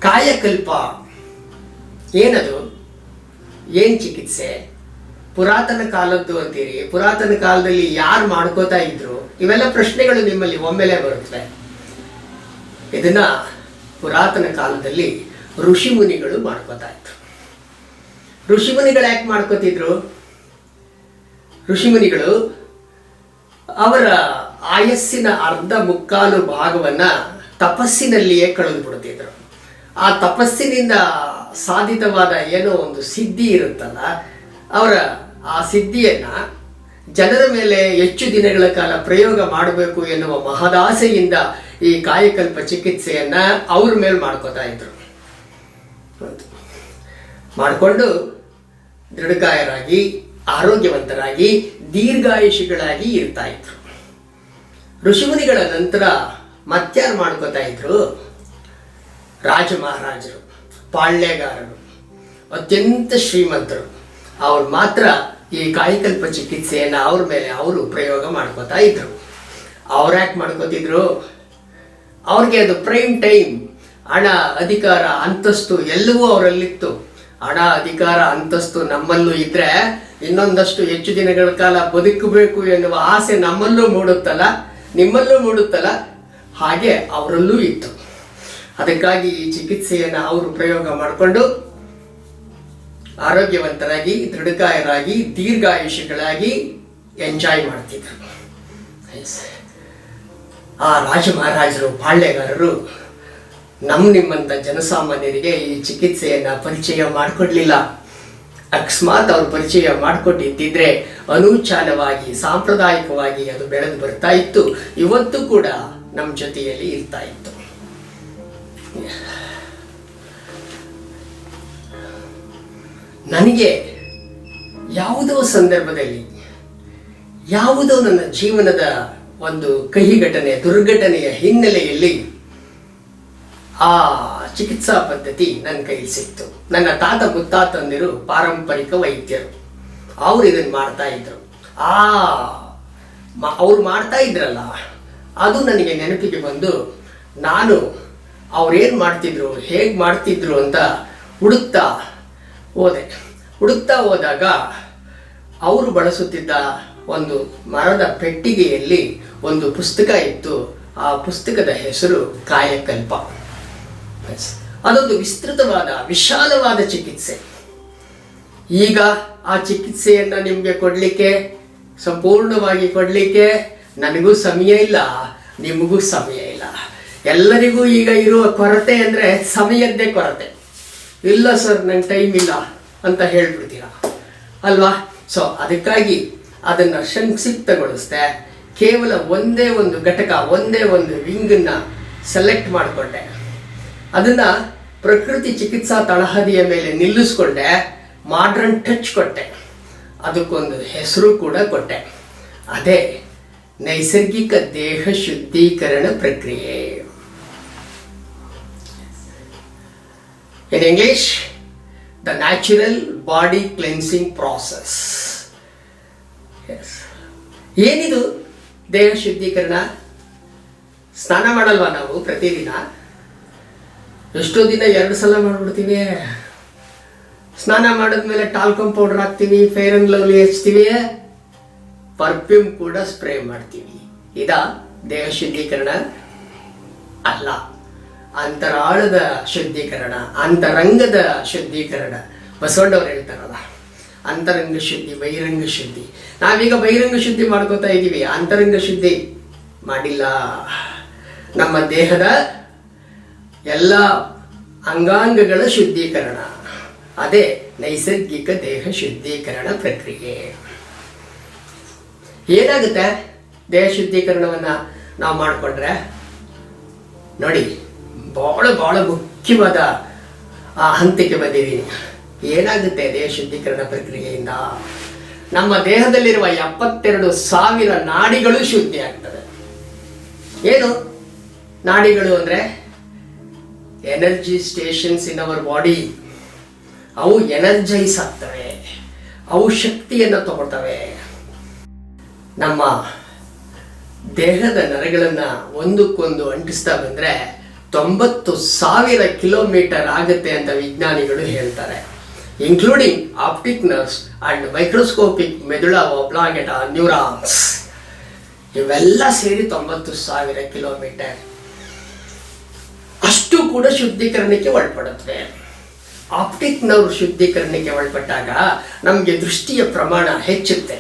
ಕಾಯಕಲ್ಪ ಏನದು? ಏನು ಚಿಕಿತ್ಸೆ? ಪುರಾತನ ಕಾಲದ್ದು ಅಂತೀರಿ, ಪುರಾತನ ಕಾಲದಲ್ಲಿ ಯಾರು ಮಾಡ್ಕೋತಾ ಇದ್ರು? ಇವೆಲ್ಲ ಪ್ರಶ್ನೆಗಳು ನಿಮ್ಮಲ್ಲಿ ಒಮ್ಮೆಲೆ ಬರುತ್ತವೆ. ಇದನ್ನ ಪುರಾತನ ಕಾಲದಲ್ಲಿ ಋಷಿ ಮುನಿಗಳು ಮಾಡ್ಕೋತಾ ಇದ್ರು. ಋಷಿ ಮುನಿಗಳು ಯಾಕೆ ಮಾಡ್ಕೋತಿದ್ರು? ಋಷಿ ಮುನಿಗಳು ಅವರ ಆಯಸ್ಸಿನ ಅರ್ಧ ಮುಕ್ಕಾಲು ಭಾಗವನ್ನ ತಪಸ್ಸಿನಲ್ಲಿಯೇ ಕಳೆದು ಬಿಡ್ತಿದ್ರು. ಆ ತಪಸ್ಸಿನಿಂದ ಸಾಧಿತವಾದ ಏನೋ ಒಂದು ಸಿದ್ಧಿ ಇರುತ್ತಲ್ಲ, ಅವರ ಆ ಸಿದ್ಧಿಯನ್ನ ಜನರ ಮೇಲೆ ಹೆಚ್ಚು ದಿನಗಳ ಕಾಲ ಪ್ರಯೋಗ ಮಾಡಬೇಕು ಎನ್ನುವ ಮಹದಾಸೆಯಿಂದ ಈ ಕಾಯಕಲ್ಪ ಚಿಕಿತ್ಸೆಯನ್ನ ಅವ್ರ ಮೇಲೆ ಮಾಡ್ಕೋತಾ ಇದ್ರು. ಮಾಡಿಕೊಂಡು ದೃಢಕಾಯರಾಗಿ, ಆರೋಗ್ಯವಂತರಾಗಿ, ದೀರ್ಘಾಯುಷಿಗಳಾಗಿ ಇರ್ತಾ ಇದ್ರು. ಋಷಿಮುನಿಗಳ ನಂತರ ಮತ್ಯಾರು ಮಾಡ್ಕೋತಾ ಇದ್ರು? ರಾಜ ಮಹಾರಾಜರು, ಪಾಳ್ಯಗಾರರು, ಅತ್ಯಂತ ಶ್ರೀಮಂತರು. ಅವ್ರು ಮಾತ್ರ ಈ ಕಾಯಕಲ್ಪ ಚಿಕಿತ್ಸೆಯನ್ನು ಅವ್ರ ಮೇಲೆ ಅವರು ಪ್ರಯೋಗ ಮಾಡ್ಕೋತಾ ಇದ್ರು. ಅವ್ರು ಯಾಕೆ ಮಾಡ್ಕೋತಿದ್ರು? ಅವ್ರಿಗೆ ಅದು ಪ್ರೈಮ್ ಟೈಮ್. ಹಣ, ಅಧಿಕಾರ, ಅಂತಸ್ತು ಎಲ್ಲವೂ ಅವರಲ್ಲಿತ್ತು. ಹಣ, ಅಧಿಕಾರ, ಅಂತಸ್ತು ನಮ್ಮಲ್ಲೂ ಇದ್ರೆ ಇನ್ನೊಂದಷ್ಟು ಹೆಚ್ಚು ದಿನಗಳ ಕಾಲ ಬದುಕಬೇಕು ಎನ್ನುವ ಆಸೆ ನಮ್ಮಲ್ಲೂ ಮೂಡುತ್ತಲ್ಲ, ನಿಮ್ಮಲ್ಲೂ ಮೂಡುತ್ತಲ್ಲ, ಹಾಗೆ ಅವರಲ್ಲೂ ಇತ್ತು. ಅದಕ್ಕಾಗಿ ಈ ಚಿಕಿತ್ಸೆಯನ್ನು ಅವರು ಪ್ರಯೋಗ ಮಾಡಿಕೊಂಡು ಆರೋಗ್ಯವಂತರಾಗಿ, ದೃಢಕಾಯರಾಗಿ, ದೀರ್ಘಾಯುಷಿಗಳಾಗಿ ಎಂಜಾಯ್ ಮಾಡ್ತಿದ್ರು. ಆ ರಾಜ ಮಹಾರಾಜರು, ಪಾಳ್ಯಗಾರರು ನಿಮ್ಮಂಥ ಜನಸಾಮಾನ್ಯರಿಗೆ ಈ ಚಿಕಿತ್ಸೆಯನ್ನು ಪರಿಚಯ ಮಾಡಿಕೊಡ್ಲಿಲ್ಲ. ಅಕಸ್ಮಾತ್ ಅವ್ರು ಪರಿಚಯ ಮಾಡಿಕೊಟ್ಟಿದ್ದಿದ್ರೆ ಅನೂಚಾನವಾಗಿ, ಸಾಂಪ್ರದಾಯಿಕವಾಗಿ ಅದು ಬೆಳೆದು ಬರ್ತಾ ಇತ್ತು. ಇವತ್ತು ಕೂಡ ನಮ್ಮ ಜೊತೆಯಲ್ಲಿ ಇರ್ತಾ ಇತ್ತು. ನನಗೆ ಯಾವುದೋ ಸಂದರ್ಭದಲ್ಲಿ, ಯಾವುದೋ ನನ್ನ ಜೀವನದ ಒಂದು ಕಹಿ ಘಟನೆ, ದುರ್ಘಟನೆಯ ಹಿನ್ನೆಲೆಯಲ್ಲಿ ಆ ಚಿಕಿತ್ಸಾ ಪದ್ಧತಿ ನನ್ನ ಕೈಲಿ ಸಿಕ್ತು. ನನ್ನ ತಾತ ಮುತ್ತಾತಂದಿರು ಪಾರಂಪರಿಕ ವೈದ್ಯರು. ಅವರು ಇದನ್ನು ಮಾಡ್ತಾ ಇದ್ರು. ಅವ್ರು ಮಾಡ್ತಾ ಇದ್ರಲ್ಲ, ಅದು ನನಗೆ ನೆನಪಿಗೆ ಬಂದು ನಾನು ಅವ್ರೇನು ಮಾಡ್ತಿದ್ರು, ಹೇಗೆ ಮಾಡ್ತಿದ್ರು ಅಂತ ಹುಡುಕ್ತಾ ಹೋದಾಗ ಅವರು ಬಳಸುತ್ತಿದ್ದ ಒಂದು ಮರದ ಪೆಟ್ಟಿಗೆಯಲ್ಲಿ ಒಂದು ಪುಸ್ತಕ ಇತ್ತು. ಆ ಪುಸ್ತಕದ ಹೆಸರು ಕಾಯಕಲ್ಪ. ಅದೊಂದು ವಿಸ್ತೃತವಾದ, ವಿಶಾಲವಾದ ಚಿಕಿತ್ಸೆ. ಈಗ ಆ ಚಿಕಿತ್ಸೆಯನ್ನು ನಿಮಗೆ ಕೊಡಲಿಕ್ಕೆ, ಸಂಪೂರ್ಣವಾಗಿ ಕೊಡಲಿಕ್ಕೆ ನನಗೂ ಸಮಯ ಇಲ್ಲ, ನಿಮಗೂ ಸಮಯ ಇಲ್ಲ. ಎಲ್ಲರಿಗೂ ಈಗ ಇರುವ ಕೊರತೆ ಅಂದರೆ ಸಮಯದ್ದೇ ಕೊರತೆ. ಇಲ್ಲ ಸರ್, ನಂಗೆ ಟೈಮ್ ಇಲ್ಲ ಅಂತ ಹೇಳ್ಬಿಡ್ತೀರ ಅಲ್ವಾ? ಸೊ ಅದಕ್ಕಾಗಿ ಅದನ್ನು ಸಂಕ್ಷಿಪ್ತಗೊಳಿಸ್ದೆ. ಕೇವಲ ಒಂದೇ ಒಂದು ಘಟಕ, ಒಂದೇ ಒಂದು ವಿಂಗನ್ನು ಸೆಲೆಕ್ಟ್ ಮಾಡಿಕೊಂಡೆ. ಅದನ್ನು ಪ್ರಕೃತಿ ಚಿಕಿತ್ಸಾ ತಳಹದಿಯ ಮೇಲೆ ನಿಲ್ಲಿಸ್ಕೊಂಡೆ. ಮಾಡ್ರನ್ ಟಚ್ ಕೊಟ್ಟೆ. ಅದಕ್ಕೊಂದು ಹೆಸರು ಕೂಡ ಕೊಟ್ಟೆ. ಅದೇ ನೈಸರ್ಗಿಕ ದೇಹ ಶುದ್ಧೀಕರಣ ಪ್ರಕ್ರಿಯೆ. In English, the natural body cleansing process. Yes. ಏನಿದು ದೇಹ ಶುದ್ಧೀಕರಣ? ಸ್ನಾನ ಮಾಡಲ್ವಾ ನಾವು ಪ್ರತಿದಿನ? ಎಷ್ಟೋ ದಿನ 2 ಸಲ ಮಾಡ್ಬಿಡ್ತೀವಿ. ಸ್ನಾನ ಮಾಡಿದ್ಮೇಲೆ ಟಾಲ್ಕಮ್ ಪೌಡರ್ ಹಾಕ್ತೀವಿ, ಫೇರ್ ಅಂಡ್ ಲವ್ಲಿ ಹಚ್ತೀವಿ, ಪರ್ಫ್ಯೂಮ್ ಕೂಡ ಸ್ಪ್ರೇ ಮಾಡ್ತೀವಿ. ಇದಾ ದೇಹ ಶುದ್ಧೀಕರಣ? ಅಲ್ಲ. ಅಂತರಾಳದ ಶುದ್ಧೀಕರಣ, ಅಂತರಂಗದ ಶುದ್ಧೀಕರಣ. ಬಸವಣ್ಣವ್ರು ಹೇಳ್ತಾರಲ್ಲ, ಅಂತರಂಗ ಶುದ್ಧಿ, ಬಹಿರಂಗ ಶುದ್ಧಿ. ನಾವೀಗ ಬಹಿರಂಗ ಶುದ್ಧಿ ಮಾಡ್ಕೋತಾ ಇದ್ದೀವಿ, ಅಂತರಂಗ ಶುದ್ಧಿ ಮಾಡಿಲ್ಲ. ನಮ್ಮ ದೇಹದ ಎಲ್ಲ ಅಂಗಾಂಗಗಳ ಶುದ್ಧೀಕರಣ, ಅದೇ ನೈಸರ್ಗಿಕ ದೇಹ ಶುದ್ಧೀಕರಣ ಪ್ರಕ್ರಿಯೆ. ಏನಾಗುತ್ತೆ ದೇಹ ಶುದ್ಧೀಕರಣವನ್ನು ನಾವು ಮಾಡಿಕೊಂಡ್ರೆ? ನೋಡಿ, ಭಾಳ ಭಾಳ ಮುಖ್ಯವಾದ ಆ ಹಂತಕ್ಕೆ ಬಂದಿದ್ದೀನಿ. ಏನಾಗುತ್ತೆ ದೇಹ ಶುದ್ಧೀಕರಣ ಪ್ರಕ್ರಿಯೆಯಿಂದ? ನಮ್ಮ ದೇಹದಲ್ಲಿರುವ 72,000 ನಾಡಿಗಳು ಶುದ್ಧಿ ಆಗ್ತವೆ. ಏನು ನಾಡಿಗಳು ಅಂದರೆ? Energy stations in our body. ಅವು ಎನರ್ಜೈಸ್ ಆಗ್ತವೆ, ಅವು ಶಕ್ತಿಯನ್ನು ತಗೊಳ್ತವೆ. ನಮ್ಮ ದೇಹದ ನರಗಳನ್ನು ಒಂದಕ್ಕೊಂದು ಅಂಟಿಸ್ತಾ ಬಂದರೆ 90,000 ಕಿಲೋಮೀಟರ್ ಆಗುತ್ತೆ ಅಂತ ವಿಜ್ಞಾನಿಗಳು ಹೇಳ್ತಾರೆ, including optic nerves and microscopic medulla oblongata neurons. ಇವೆಲ್ಲ ಸೇರಿ 90,000 ಕಿಲೋಮೀಟರ್ ಅಷ್ಟು ಕೂಡ ಶುದ್ಧೀಕರಣಕ್ಕೆ ಒಳಪಡುತ್ತವೆ. ಆಪ್ಟಿಕ್ ನರ್ವ್ ಶುದ್ಧೀಕರಣಕ್ಕೆ ಒಳಪಟ್ಟಾಗ ನಮಗೆ ದೃಷ್ಟಿಯ ಪ್ರಮಾಣ ಹೆಚ್ಚುತ್ತೆ.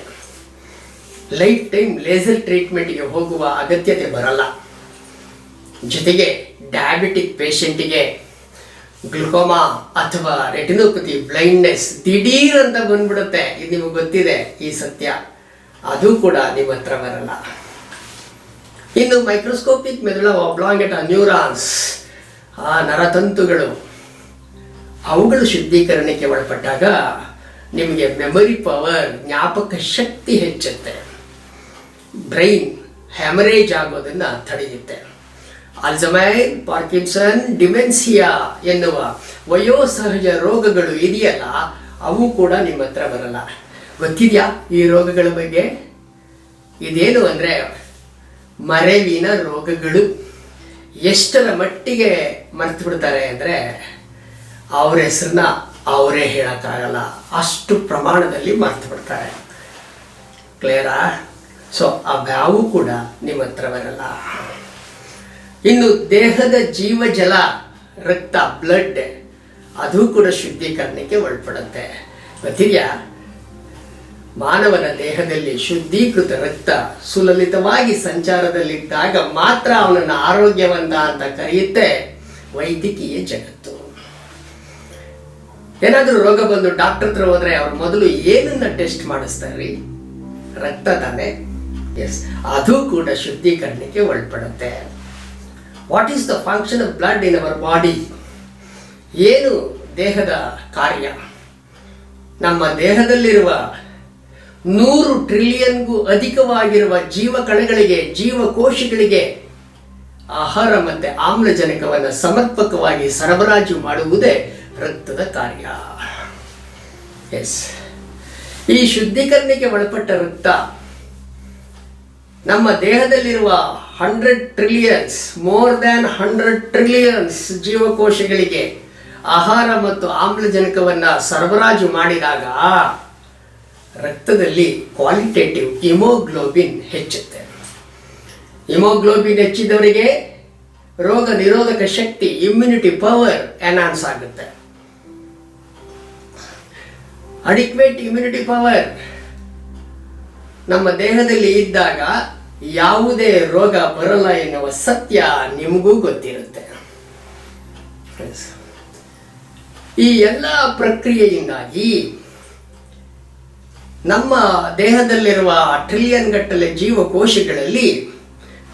ಲೈಫ್ ಟೈಮ್ ಲೇಸರ್ ಟ್ರೀಟ್ಮೆಂಟ್ಗೆ ಹೋಗುವ ಅಗತ್ಯತೆ ಬರಲ್ಲ. ಜೊತೆಗೆ ಡಯಾಬಿಟಿಕ್ ಪೇಷಂಟಿಗೆ ಗ್ಲುಕೋಮಾ ಅಥವಾ ರೆಟಿನೋಪತಿ ಬ್ಲೈಂಡ್ನೆಸ್ ದಿಢೀರ್ ಅಂತ ಬಂದ್ಬಿಡುತ್ತೆ. ಇದು ನಿಮಗೆ ಗೊತ್ತಿದೆ ಈ ಸತ್ಯ, ಅದು ಕೂಡ ನಿಮ್ಮ ಹತ್ರ ಬರಲ್ಲ. ಇನ್ನು ಮೈಕ್ರೋಸ್ಕೋಪಿಕ್ ಮೆದುಳಾ ಒಬ್ಲಾಂಗೇಟಾ ನ್ಯೂರಾನ್ಸ್, ಆ ನರತಂತುಗಳು, ಅವುಗಳು ಶುದ್ಧೀಕರಣಕ್ಕೆ ಒಳಪಟ್ಟಾಗ ನಿಮಗೆ ಮೆಮೊರಿ ಪವರ್, ಜ್ಞಾಪಕ ಶಕ್ತಿ ಹೆಚ್ಚುತ್ತೆ. ಬ್ರೈನ್ ಹ್ಯಾಮರೇಜ್ ಆಗೋದನ್ನು ತಡೆಯುತ್ತೆ. ಅಲ್ಝಮೈರ್, ಪಾರ್ಕಿನ್ಸನ್, ಡಿಮೆನ್ಸಿಯಾ ಎನ್ನುವ ವಯೋಸಹಜ ರೋಗಗಳು ಇದೆಯಲ್ಲ, ಅವು ಕೂಡ ನಿಮ್ಮ ಹತ್ರ ಬರಲ್ಲ. ಗೊತ್ತಿದೆಯಾ ಈ ರೋಗಗಳ ಬಗ್ಗೆ? ಇದೇನು ಅಂದರೆ ಮರೆವಿನ ರೋಗಗಳು. ಎಷ್ಟರ ಮಟ್ಟಿಗೆ ಮರೆತು ಬಿಡ್ತಾರೆ ಅಂದರೆ ಅವ್ರ ಹೆಸರನ್ನ ಅವರೇ ಹೇಳೋಕ್ಕಾಗಲ್ಲ, ಅಷ್ಟು ಪ್ರಮಾಣದಲ್ಲಿ ಮರೆತು ಬಿಡ್ತಾರೆ. ಕ್ಲಿಯರಾ? ಸೊ ಅವ್ಯಾವು ಕೂಡ ನಿಮ್ಮ ಹತ್ರ ಬರಲ್ಲ. ಇನ್ನು ದೇಹದ ಜೀವಜಲ, ರಕ್ತ, ಬ್ಲಡ್, ಅದು ಕೂಡ ಶುದ್ಧೀಕರಣಕ್ಕೆ ಒಳಪಡುತ್ತೆ. ಗೊತ್ತಿದೆಯಾ? ಮಾನವನ ದೇಹದಲ್ಲಿ ಶುದ್ಧೀಕೃತ ರಕ್ತ ಸುಲಲಿತವಾಗಿ ಸಂಚಾರದಲ್ಲಿದ್ದಾಗ ಮಾತ್ರ ಅವನನ್ನು ಆರೋಗ್ಯವಂತ ಅಂತ ಕರೆಯುತ್ತೆ ವೈದ್ಯಕೀಯ ಜಗತ್ತು. ಏನಾದರೂ ರೋಗ ಬಂದು ಡಾಕ್ಟರ್ ಹತ್ರ ಹೋದ್ರೆ ಅವ್ರು ಮೊದಲು ಏನನ್ನ ಟೆಸ್ಟ್ ಮಾಡಿಸ್ತಾರ್ರಿ? ರಕ್ತ ತಾನೆ? ಎಸ್, ಅದು ಕೂಡ ಶುದ್ಧೀಕರಣಕ್ಕೆ ಒಳಪಡುತ್ತೆ. What is the function of blood in our body? ಏನು ದೇಹದ ಕಾರ್ಯ? ನಮ್ಮ ದೇಹದಲ್ಲಿರುವ 100 ಟ್ರಿಲಿಯನ್ಗೂ ಅಧಿಕವಾಗಿರುವ ಜೀವಕಣಗಳಿಗೆ, ಜೀವಕೋಶಗಳಿಗೆ ಆಹಾರ ಮತ್ತು ಆಮ್ಲಜನಕವನ್ನು ಸಮರ್ಪಕವಾಗಿ ಸರಬರಾಜು ಮಾಡುವುದೇ ರಕ್ತದ ಕಾರ್ಯ. ಎಸ್, ಈ ಶುದ್ಧೀಕರಣಕ್ಕೆ ಒಳಪಟ್ಟ ರಕ್ತ ನಮ್ಮ ದೇಹದಲ್ಲಿರುವ 100 ಟ್ರಿಲಿಯನ್ಸ್, ಮೋರ್ ದ್ಯಾನ್ 100 ಟ್ರಿಲಿಯನ್ಸ್ ಜೀವಕೋಶಗಳಿಗೆ ಆಹಾರ ಮತ್ತು ಆಮ್ಲಜನಕವನ್ನು ಸರಬರಾಜು ಮಾಡಿದಾಗ ರಕ್ತದಲ್ಲಿ ಕ್ವಾಲಿಟೇಟಿವ್ ಹಿಮೋಗ್ಲೋಬಿನ್ ಹೆಚ್ಚುತ್ತೆ. ಹಿಮೋಗ್ಲೋಬಿನ್ ಹೆಚ್ಚಿದವರಿಗೆ ರೋಗ ನಿರೋಧಕ ಶಕ್ತಿ, ಇಮ್ಯುನಿಟಿ ಪವರ್ ಎನ್ಹಾನ್ಸ್ ಆಗುತ್ತೆ. ಅಡಿಕ್ವೇಟ್ ಇಮ್ಯುನಿಟಿ ಪವರ್ ನಮ್ಮ ದೇಹದಲ್ಲಿ ಇದ್ದಾಗ ಯಾವುದೇ ರೋಗ ಬರಲ್ಲ ಎನ್ನುವ ಸತ್ಯ ನಿಮಗೂ ಗೊತ್ತಿರುತ್ತೆ. ಈ ಎಲ್ಲ ಪ್ರಕ್ರಿಯೆಯಿಂದಾಗಿ ನಮ್ಮ ದೇಹದಲ್ಲಿರುವ ಟ್ರಿಲಿಯನ್ ಗಟ್ಟಲೆ ಜೀವಕೋಶಗಳಲ್ಲಿ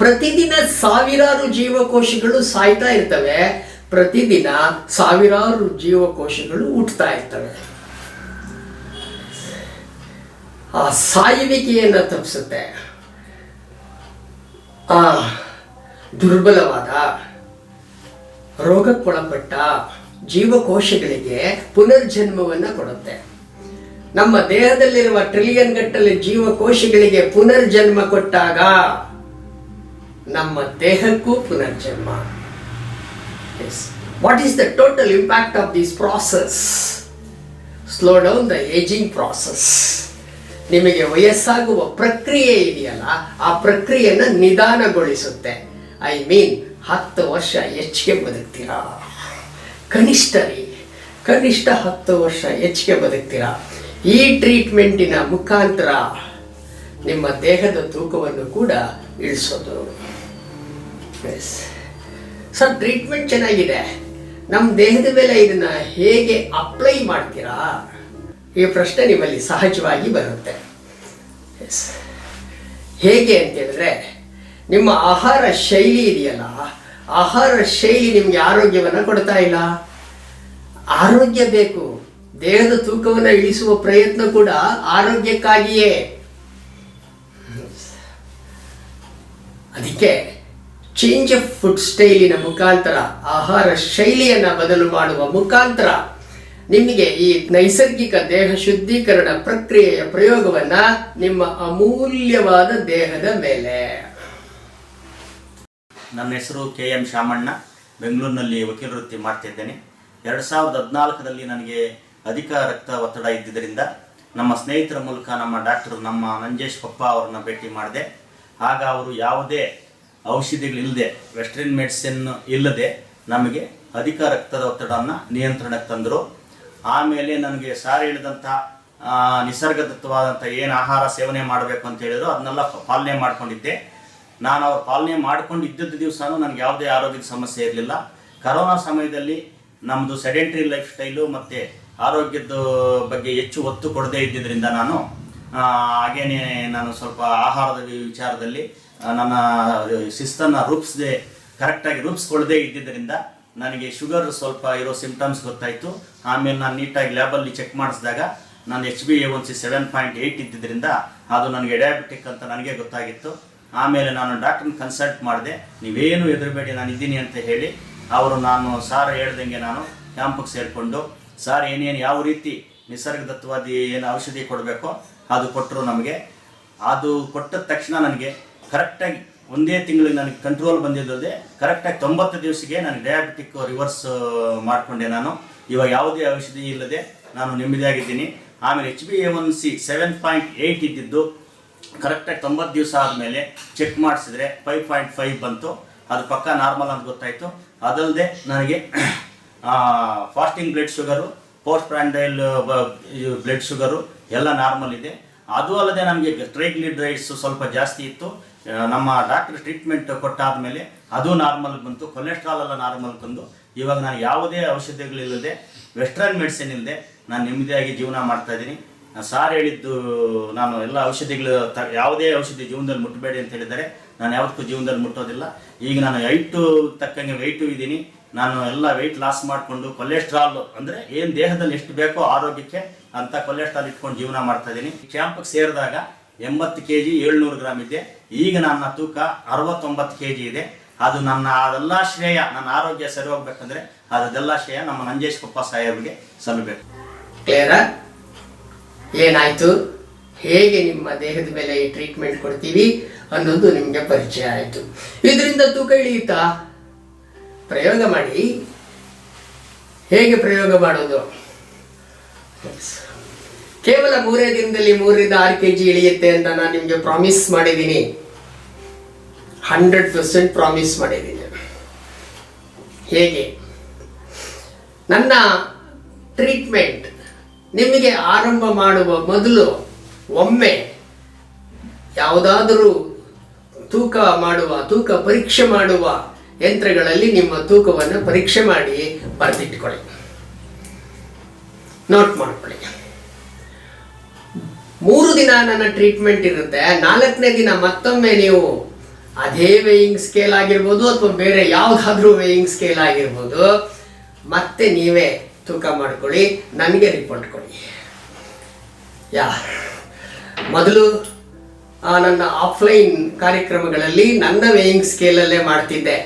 ಪ್ರತಿದಿನ ಸಾವಿರಾರು ಜೀವಕೋಶಗಳು ಸಾಯ್ತಾ ಇರ್ತವೆ. ಪ್ರತಿದಿನ ಸಾವಿರಾರು ಜೀವಕೋಶಗಳು ಹುಟ್ಟುತ್ತಾ ಇರ್ತವೆ. ಆ ಸಾಯುವಿಕೆಯನ್ನು ತಪ್ಪಿಸುತ್ತೆ. ಆ ದುರ್ಬಲವಾದ, ರೋಗಕ್ಕೊಳಪಟ್ಟ ಜೀವಕೋಶಗಳಿಗೆ ಪುನರ್ಜನ್ಮವನ್ನು ಕೊಡುತ್ತೆ. ನಮ್ಮ ದೇಹದಲ್ಲಿರುವ ಟ್ರಿಲಿಯನ್ ಗಟ್ಟಲೆ ಜೀವಕೋಶಗಳಿಗೆ ಪುನರ್ಜನ್ಮ ಕೊಟ್ಟಾಗ ನಮ್ಮ ದೇಹಕ್ಕೂ ಪುನರ್ಜನ್ಮ. What is the total impact of this process? Slow down the ageing process. ನಿಮಗೆ ವಯಸ್ಸಾಗುವ ಪ್ರಕ್ರಿಯೆ ಇದೆಯಲ್ಲ, ಆ ಪ್ರಕ್ರಿಯೆಯನ್ನು ನಿಧಾನಗೊಳಿಸುತ್ತೆ. ಐ ಮೀನ್ 10 ವರ್ಷ ಹೆಚ್ಚಿಗೆ ಬದುಕ್ತೀರಾ. ಕನಿಷ್ಠ 10 ವರ್ಷ ಹೆಚ್ಚಿಗೆ ಬದುಕ್ತೀರಾ. ಈ ಟ್ರೀಟ್ಮೆಂಟಿನ ಮುಖಾಂತರ ನಿಮ್ಮ ದೇಹದ ತೂಕವನ್ನು ಕೂಡ ಇಳಿಸೋದು. ಸರ್, ಟ್ರೀಟ್ಮೆಂಟ್ ಚೆನ್ನಾಗಿದೆ, ನಮ್ಮ ದೇಹದ ಮೇಲೆ ಇದನ್ನ ಹೇಗೆ ಅಪ್ಲೈ ಮಾಡ್ತೀರಾ, ಈ ಪ್ರಶ್ನೆ ನಿಮ್ಮಲ್ಲಿ ಸಹಜವಾಗಿ ಬರುತ್ತೆ. ಎಸ್, ಹೇಗೆ ಅಂತೇಳಿದ್ರೆ ನಿಮ್ಮ ಆಹಾರ ಶೈಲಿ ಇದೆಯಲ್ಲ, ಆಹಾರ ಶೈಲಿ ನಿಮ್ಗೆ ಆರೋಗ್ಯವನ್ನು ಕೊಡ್ತಾ ಇಲ್ಲ. ಆರೋಗ್ಯ ಬೇಕು, ದೇಹದ ತೂಕವನ್ನು ಇಳಿಸುವ ಪ್ರಯತ್ನ ಕೂಡ ಆರೋಗ್ಯಕ್ಕಾಗಿಯೇ. ಅದಕ್ಕೆ ಚೇಂಜ್ ಆಫ್ ಫುಡ್ ಸ್ಟೈಲಿನ ಮುಖಾಂತರ, ಆಹಾರ ಶೈಲಿಯನ್ನು ಬದಲು ಮಾಡುವ ಮುಖಾಂತರ ನಿಮಗೆ ಈ ನೈಸರ್ಗಿಕ ದೇಹ ಶುದ್ಧೀಕರಣ ಪ್ರಕ್ರಿಯೆಯ ಪ್ರಯೋಗವನ್ನ ನಿಮ್ಮ ಅಮೂಲ್ಯವಾದ ದೇಹದ ಮೇಲೆ. ನನ್ನ ಹೆಸರು KM ಶಾಮಣ್ಣ, ಬೆಂಗಳೂರಿನಲ್ಲಿ ವಕೀಲ ವೃತ್ತಿ ಮಾಡ್ತಿದ್ದೇನೆ. 2014ರಲ್ಲಿ ನನಗೆ ಅಧಿಕ ರಕ್ತ ಒತ್ತಡ ಇದ್ದಿದ್ದರಿಂದ ನಮ್ಮ ಸ್ನೇಹಿತರ ಮೂಲಕ ನಮ್ಮ ನಂಜೇಶ್ ಪಪ್ಪ ಅವ್ರನ್ನ ಭೇಟಿ ಮಾಡಿದೆ. ಆಗ ಅವರು ಯಾವುದೇ ಔಷಧಿಗಳಿಲ್ಲದೆ, ವೆಸ್ಟರ್ನ್ ಮೆಡಿಸಿನ್ ಇಲ್ಲದೆ ನಮಗೆ ಅಧಿಕ ರಕ್ತದ ಒತ್ತಡವನ್ನು ನಿಯಂತ್ರಣಕ್ಕೆ ತಂದರು. ಆಮೇಲೆ ನನಗೆ ಸಾರಿ ಹೇಳಿದಂಥ ನಿಸರ್ಗದತ್ತವಾದಂಥ ಏನು ಆಹಾರ ಸೇವನೆ ಮಾಡಬೇಕು ಅಂತ ಹೇಳಿದ್ರು ಅದನ್ನೆಲ್ಲ ಪಾಲನೆ ಮಾಡ್ಕೊಂಡಿದ್ದೆ. ನಾನು ಅವ್ರ ಪಾಲನೆ ಮಾಡ್ಕೊಂಡಿದ್ದ ದಿವಸನೂ ನನಗೆ ಯಾವುದೇ ಆರೋಗ್ಯದ ಸಮಸ್ಯೆ ಇರಲಿಲ್ಲ. ಕರೋನಾ ಸಮಯದಲ್ಲಿ ನಮ್ಮದು ಸೆಡೆಂಟ್ರಿ ಲೈಫ್ ಸ್ಟೈಲು ಮತ್ತು ಆರೋಗ್ಯದ ಬಗ್ಗೆ ಹೆಚ್ಚು ಒತ್ತು ಕೊಡದೇ ಇದ್ದಿದ್ದರಿಂದ ಹಾಗೇನೆ ನಾನು ಸ್ವಲ್ಪ ಆಹಾರದ ವಿಚಾರದಲ್ಲಿ ನನ್ನ ಶಿಸ್ತನ್ನು ಕರೆಕ್ಟಾಗಿ ರೂಪಿಸ್ಕೊಳ್ಳದೇ ಇದ್ದಿದ್ದರಿಂದ ನನಗೆ ಶುಗರ್ ಸ್ವಲ್ಪ ಇರೋ ಸಿಂಪ್ಟಮ್ಸ್ ಗೊತ್ತಾಯಿತು. ಆಮೇಲೆ ನಾನು ನೀಟಾಗಿ ಲ್ಯಾಬಲ್ಲಿ ಚೆಕ್ ಮಾಡಿಸಿದಾಗ ನಾನು HbA1c 7.8 ಇದ್ದಿದ್ದರಿಂದ ಅದು ನನಗೆ ಡಯಾಬಿಟಿಕ್ ಅಂತ ನನಗೆ ಗೊತ್ತಾಗಿತ್ತು. ಆಮೇಲೆ ನಾನು ಡಾಕ್ಟ್ರನ್ನ ಕನ್ಸಲ್ಟ್ ಮಾಡಿದೆ. ನೀವೇನು ಹೆದರಬೇಡಿ, ನಾನು ಇದ್ದೀನಿ ಅಂತ ಹೇಳಿ ಅವರು ನಾನು ಸಾರ್ ಹೇಳ್ದಂಗೆ ನಾನು ಕ್ಯಾಂಪಿಗೆ ಸೇರಿಕೊಂಡು ಸಾರ್ ಏನೇನು ಯಾವ ರೀತಿ ನಿಸರ್ಗದತ್ತವಾದಿ ಏನು ಔಷಧಿ ಕೊಡಬೇಕೋ ಅದು ಕೊಟ್ಟರು. ನಮಗೆ ಅದು ಕೊಟ್ಟ ತಕ್ಷಣ ನನಗೆ ಕರೆಕ್ಟಾಗಿ ಒಂದೇ ತಿಂಗಳಿಗೆ ನನಗೆ ಕಂಟ್ರೋಲ್ ಬಂದಿದ್ದದೆ. ಕರೆಕ್ಟಾಗಿ 90 ದಿವಸಕ್ಕೆ ನನಗೆ ಡಯಾಬಿಟಿಕ್ ರಿವರ್ಸ್ ಮಾಡಿಕೊಂಡೆ. ನಾನು ಇವಾಗ ಯಾವುದೇ ಔಷಧಿ ಇಲ್ಲದೆ ನಾನು ನೆಮ್ಮದಿಯಾಗಿದ್ದೀನಿ. ಆಮೇಲೆ HbA1c 7.8 ಇದ್ದಿದ್ದು ಕರೆಕ್ಟಾಗಿ 90 ದಿವಸ ಆದಮೇಲೆ ಚೆಕ್ ಮಾಡಿಸಿದ್ರೆ 5.5 ಬಂತು. ಅದು ಪಕ್ಕ ನಾರ್ಮಲ್ ಅಂತ ಗೊತ್ತಾಯಿತು. ಅದಲ್ಲದೆ ನನಗೆ fasting blood sugar, post prandial blood sugar ಎಲ್ಲ ನಾರ್ಮಲ್ ಇದೆ. ಅದು ಅಲ್ಲದೆ ನನಗೆ ಟ್ರೈಗ್ಲಿಸರೈಡ್ಸ್ ಸ್ವಲ್ಪ ಜಾಸ್ತಿ ಇತ್ತು. ನಮ್ಮ ಡಾಕ್ಟರ್ ಟ್ರೀಟ್ಮೆಂಟ್ ಕೊಟ್ಟಾದಮೇಲೆ ಅದು ನಾರ್ಮಲ್ ಬಂತು. ಕೊಲೆಸ್ಟ್ರಾಲ್ ಎಲ್ಲ ನಾರ್ಮಲ್ ಬಂದು ಇವಾಗ ನಾನು ಯಾವುದೇ ಔಷಧಿಗಳಿಲ್ಲದೆ, ವೆಸ್ಟರ್ನ್ ಮೆಡಿಸಿನ್ ಇಲ್ಲದೆ ನಾನು ನೆಮ್ಮದಿಯಾಗಿ ಜೀವನ ಮಾಡ್ತಾಯಿದ್ದೀನಿ. ಸಾರ್ ಹೇಳಿದ್ದು, ನಾನು ಎಲ್ಲ ಔಷಧಿಗಳು ಯಾವುದೇ ಔಷಧಿ ಜೀವನದಲ್ಲಿ ಮುಟ್ಟಬೇಡಿ ಅಂತ ಹೇಳಿದ್ದಾರೆ. ನಾನು ಯಾವತ್ತೂ ಜೀವನದಲ್ಲಿ ಮುಟ್ಟೋದಿಲ್ಲ. ಈಗ ನಾನು ಹೈಟು ತಕ್ಕಂಗೆ ವೆಯ್ಟು ಇದ್ದೀನಿ. ನಾನು ಎಲ್ಲ ವೆಯ್ಟ್ ಲಾಸ್ ಮಾಡಿಕೊಂಡು ಕೊಲೆಸ್ಟ್ರಾಲ್ ಅಂದರೆ ಏನು ದೇಹದಲ್ಲಿ ಎಷ್ಟು ಬೇಕೋ ಆರೋಗ್ಯಕ್ಕೆ ಅಂತ ಕೊಲೆಸ್ಟ್ರಾಲ್ ಇಟ್ಕೊಂಡು ಜೀವನ ಮಾಡ್ತಾಯಿದ್ದೀನಿ. ಕ್ಯಾಂಪಿಗೆ ಸೇರಿದಾಗ 80 kg 700 ಗ್ರಾಮ್ ಇದೆ. ಈಗ ನನ್ನ ತೂಕ 69 kg ಇದೆ. ಅದು ಅದೆಲ್ಲ ಶ್ರೇಯ, ನನ್ನ ಆರೋಗ್ಯ ಸರಿ ಹೋಗ್ಬೇಕಂದ್ರೆ ಅದೆಲ್ಲ ಶ್ರೇಯ ನಮ್ಮ ನಂಜೇಶ್ ಪಪ್ಪ ಸಾಹೇಬ್ರಿಗೆ ಸಲ್ಲಬೇಕು. ಕ್ಲಿಯರಾ? ಏನಾಯ್ತು, ಹೇಗೆ ನಿಮ್ಮ ದೇಹದ ಮೇಲೆ ಈ ಟ್ರೀಟ್ಮೆಂಟ್ ಕೊಡ್ತೀವಿ ಅನ್ನೋದು ನಿಮಗೆ ಪರಿಚಯ ಆಯಿತು. ಇದರಿಂದ ತೂಕ ಇಳಿಯುತ್ತಾ? ಪ್ರಯೋಗ ಮಾಡಿ. ಹೇಗೆ ಪ್ರಯೋಗ ಮಾಡೋದು? ಕೇವಲ 3 ದಿನದಲ್ಲಿ 3 ರಿಂದ 6 kg ಇಳಿಯುತ್ತೆ ಅಂತ ನಾನು ನಿಮಗೆ ಪ್ರಾಮಿಸ್ ಮಾಡಿದ್ದೀನಿ. 100% ಪ್ರಾಮಿಸ್ ಮಾಡಿದ್ದೀನಿ. ಹೇಗೆ? ನನ್ನ ಟ್ರೀಟ್ಮೆಂಟ್ ನಿಮಗೆ ಆರಂಭ ಮಾಡುವ ಮೊದಲು ಒಮ್ಮೆ ಯಾವುದಾದರೂ ತೂಕ ಪರೀಕ್ಷೆ ಮಾಡುವ ಯಂತ್ರಗಳಲ್ಲಿ ನಿಮ್ಮ ತೂಕವನ್ನು ಪರೀಕ್ಷೆ ಮಾಡಿ ಬರೆದಿಟ್ಕೊಳ್ಳಿ, ನೋಟ್ ಮಾಡ್ಕೊಳ್ಳಿ. 3 ದಿನ ನನ್ನ ಟ್ರೀಟ್ಮೆಂಟ್ ಇರುತ್ತೆ. 4ನೇ ದಿನ ಮತ್ತೊಮ್ಮೆ ನೀವು ಅದೇ ವೇಯಿಂಗ್ ಸ್ಕೇಲ್ ಆಗಿರ್ಬೋದು ಅಥವಾ ಬೇರೆ ಯಾವುದಾದ್ರೂ ವೇಯಿಂಗ್ ಸ್ಕೇಲ್ ಆಗಿರ್ಬೋದು, ಮತ್ತೆ ನೀವೇ ತೂಕ ಮಾಡ್ಕೊಳ್ಳಿ, ನನಗೆ ರಿಪೋರ್ಟ್ ಕೊಡಿ. ಮೊದಲು ನನ್ನ ಆಫ್ಲೈನ್ ಕಾರ್ಯಕ್ರಮಗಳಲ್ಲಿ ನನ್ನ ವೇಯಿಂಗ್ ಸ್ಕೇಲಲ್ಲೇ ಮಾಡ್ತಿದ್ದೆ.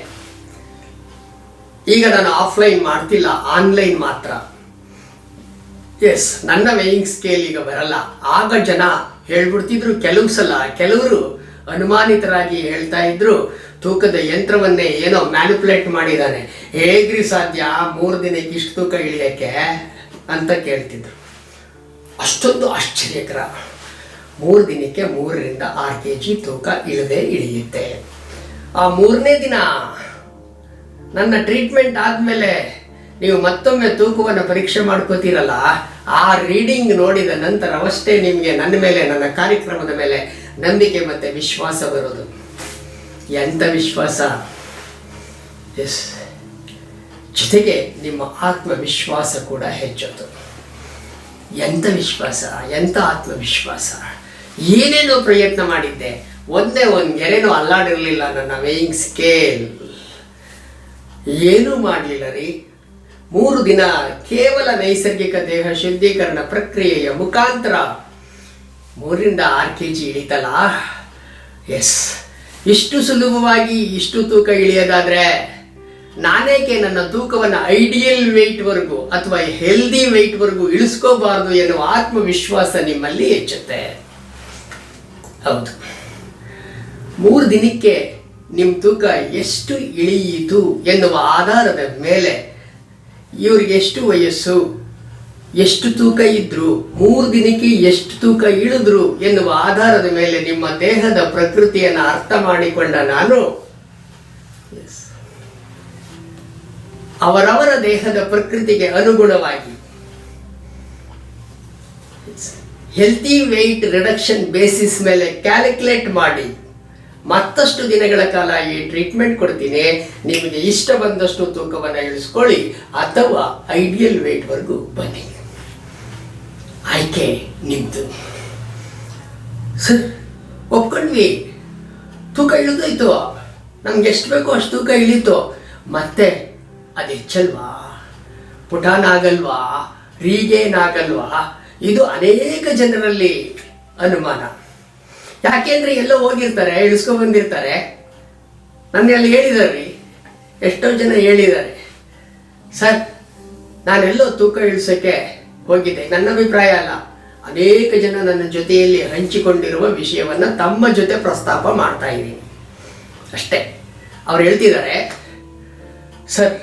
ಈಗ ನಾನು ಆಫ್ಲೈನ್ ಮಾಡ್ತಿಲ್ಲ, ಆನ್ಲೈನ್ ಮಾತ್ರ. ಎಸ್, ನನ್ನ ವೇಯಿಂಗ್ ಸ್ಕೇಲ್ ಈಗ ಬರಲ್ಲ. ಆಗ ಜನ ಹೇಳ್ಬಿಡ್ತಿದ್ರು, ಕೆಲವರು ಅನುಮಾನಿತರಾಗಿ ಹೇಳ್ತಾ ಇದ್ರು, ತೂಕದ ಯಂತ್ರವನ್ನೇ ಏನೋ ಮ್ಯಾನಿಪುಲೇಟ್ ಮಾಡಿದ್ದಾನೆ, ಹೇಗ್ರಿ ಸಾಧ್ಯ 3 ದಿನಕ್ಕೆ ಇಷ್ಟು ತೂಕ ಇಳಿಯಕ್ಕೆ ಅಂತ ಕೇಳ್ತಿದ್ರು. ಅಷ್ಟೊಂದು ಆಶ್ಚರ್ಯಕರ. 3 ದಿನಕ್ಕೆ 3 ರಿಂದ 6 kg ತೂಕ ಇಳಿಯುತ್ತೆ. ಆ 3ನೇ ದಿನ ನನ್ನ ಟ್ರೀಟ್ಮೆಂಟ್ ಆದಮೇಲೆ ನೀವು ಮತ್ತೊಮ್ಮೆ ತೂಕವನ್ನು ಪರೀಕ್ಷೆ ಮಾಡ್ಕೋತೀರಲ್ಲ, ಆ ರೀಡಿಂಗ್ ನೋಡಿದ ನಂತರವಷ್ಟೇ ನಿಮಗೆ ನನ್ನ ಮೇಲೆ, ನನ್ನ ಕಾರ್ಯಕ್ರಮದ ಮೇಲೆ ನಂಬಿಕೆ ಮತ್ತು ವಿಶ್ವಾಸ ಬರೋದು. ಎಂಥ ವಿಶ್ವಾಸ! ಎಸ್, ಜೊತೆಗೆ ನಿಮ್ಮ ಆತ್ಮವಿಶ್ವಾಸ ಕೂಡ ಹೆಚ್ಚೋದು. ಎಂಥ ವಿಶ್ವಾಸ, ಎಂಥ ಆತ್ಮವಿಶ್ವಾಸ. ಏನೇನೋ ಪ್ರಯತ್ನ ಮಾಡಿದ್ದೆ, ಒಂದೇ ಒಂದು ಗೆರೆನೂ ಅಲ್ಲಾಡಿರಲಿಲ್ಲ ನನ್ನ ವೇಯಿಂಗ್ ಸ್ಕೇಲ್. ಏನೂ ಮಾಡಲಿಲ್ಲ ರೀ. 3 ದಿನ ಕೇವಲ ನೈಸರ್ಗಿಕ ದೇಹ ಶುದ್ಧೀಕರಣ ಪ್ರಕ್ರಿಯೆಯ ಮುಖಾಂತರ 3ರಿಂದ 6 kg ಇಳಿತಲ್ಲ. ಎಸ್, ಇಷ್ಟು ಸುಲಭವಾಗಿ ಇಷ್ಟು ತೂಕ ಇಳಿಯೋದಾದ್ರೆ ನಾನೇಕೆ ನನ್ನ ತೂಕವನ್ನು ಐಡಿಯಲ್ ವೆಯ್ಟ್ವರೆಗೂ ಅಥವಾ ಹೆಲ್ದಿ ವೆಯ್ಟ್ವರೆಗೂ ಇಳಿಸ್ಕೋಬಾರ್ದು ಎನ್ನುವ ಆತ್ಮವಿಶ್ವಾಸ ನಿಮ್ಮಲ್ಲಿ ಹೆಚ್ಚುತ್ತೆ. ಹೌದು, 3 ದಿನಕ್ಕೆ ನಿಮ್ಮ ತೂಕ ಎಷ್ಟು ಇಳಿಯಿತು ಎನ್ನುವ ಆಧಾರದ ಮೇಲೆ ಇವರಿಗೆ ಎಷ್ಟು ವಯಸ್ಸು, ಎಷ್ಟು ತೂಕ ಇದ್ರು, 3 ದಿನಕ್ಕೆ ಎಷ್ಟು ತೂಕ ಇಳಿದ್ರು ಎನ್ನುವ ಆಧಾರದ ಮೇಲೆ ನಿಮ್ಮ ದೇಹದ ಪ್ರಕೃತಿಯನ್ನು ಅರ್ಥ ಮಾಡಿಕೊಂಡ ನಾನು ಅವರವರ ದೇಹದ ಪ್ರಕೃತಿಗೆ ಅನುಗುಣವಾಗಿ ಹೆಲ್ತಿ ವೆಯ್ಟ್ ರಿಡಕ್ಷನ್ ಬೇಸಿಸ್ ಮೇಲೆ ಕ್ಯಾಲ್ಕುಲೇಟ್ ಮಾಡಿ ಮತ್ತಷ್ಟು ದಿನಗಳ ಕಾಲ ಈ ಟ್ರೀಟ್ಮೆಂಟ್ ಕೊಡ್ತೀನಿ. ನಿಮಗೆ ಇಷ್ಟ ಬಂದಷ್ಟು ತೂಕವನ್ನು ಇಳಿಸ್ಕೊಳ್ಳಿ ಅಥವಾ ಐಡಿಯಲ್ ವೆಯ್ಟ್ವರೆಗೂ ಬನ್ನಿ. ಆಯ್ಕೆ ನಿಮ್ದು. ಸರ್, ಒಪ್ಕೊಂಡ್ವಿ, ತೂಕ ಇಳಿದೋಯ್ತು, ನಮ್ಗೆ ಎಷ್ಟು ಬೇಕೋ ಅಷ್ಟು ತೂಕ ಇಳೀತು, ಮತ್ತೆ ಅದು ಹೆಚ್ಚಲ್ವಾ, ಪುಟಾನ್ ಆಗಲ್ವಾ, ರೀಗೇನ್ ಆಗಲ್ವಾ? ಇದು ಅನೇಕ ಜನರಲ್ಲಿ ಅನುಮಾನ. ಯಾಕೆಂದ್ರೆ ಎಲ್ಲೋ ಹೋಗಿರ್ತಾರೆ, ಇಳಿಸ್ಕೊಂಡ್ ಬಂದಿರ್ತಾರೆ. ನನಗೆ ಅಲ್ಲಿ ಹೇಳಿದಾರ್ರಿ, ಎಷ್ಟೋ ಜನ ಹೇಳಿದ್ದಾರೆ, ಸರ್ ನಾನೆಲ್ಲೋ ತೂಕ ಇಳಿಸೋಕ್ಕೆ ಹೋಗಿದ್ದೆ. ನನ್ನ ಅಭಿಪ್ರಾಯ ಅಲ್ಲ, ಅನೇಕ ಜನ ನನ್ನ ಜೊತೆಯಲ್ಲಿ ಹಂಚಿಕೊಂಡಿರುವ ವಿಷಯವನ್ನು ತಮ್ಮ ಜೊತೆ ಪ್ರಸ್ತಾಪ ಮಾಡ್ತಾ ಇದ್ದೀನಿ ಅಷ್ಟೇ. ಅವ್ರು ಹೇಳ್ತಿದ್ದಾರೆ, ಸರ್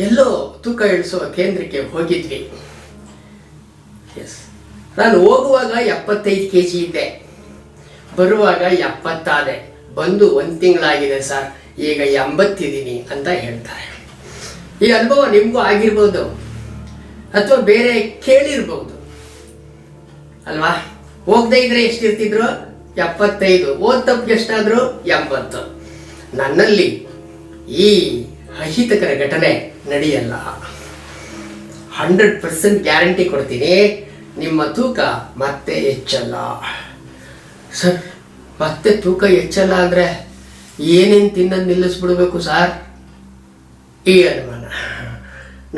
ಎಲ್ಲೋ ತೂಕ ಇಳಿಸುವ ಕೇಂದ್ರಕ್ಕೆ ಹೋಗಿದ್ವಿ. ಎಸ್, ನಾನು ಹೋಗುವಾಗ 75 kg ಇದ್ದೆ, ಬರುವಾಗ 70 ಆದೆ. ಬಂದು 1 ತಿಂಗಳಾಗಿದೆ ಸರ್, ಈಗ 80 ಇದ್ದೀನಿ ಅಂತ ಹೇಳ್ತಾರೆ. ಈ ಅನುಭವ ನಿಮಗೂ ಆಗಿರ್ಬೋದು ಅಥವಾ ಬೇರೆ ಕೇಳಿರ್ಬೋದು ಅಲ್ವಾ? ಹೋಗದೆ ಇದ್ರೆ ಎಷ್ಟಿರ್ತಿದ್ರು? 75. ಓದ್ ತಪ್ಪಿಗೆ ಎಷ್ಟಾದ್ರು? 80. ನನ್ನಲ್ಲಿ ಈ ಅಹಿತಕರ ಘಟನೆ ನಡೆಯಲ್ಲ. 100% ಗ್ಯಾರಂಟಿ ಕೊಡ್ತೀನಿ, ನಿಮ್ಮ ತೂಕ ಮತ್ತೆ ಹೆಚ್ಚಲ್ಲ. ಸರ್, ಮತ್ತೆ ತೂಕ ಹೆಚ್ಚಲ್ಲ ಅಂದರೆ ಏನೇನು ತಿನ್ನೋದು ನಿಲ್ಲಿಸ್ಬಿಡ್ಬೇಕು ಸರ್? ಈ ಅನುಮಾನ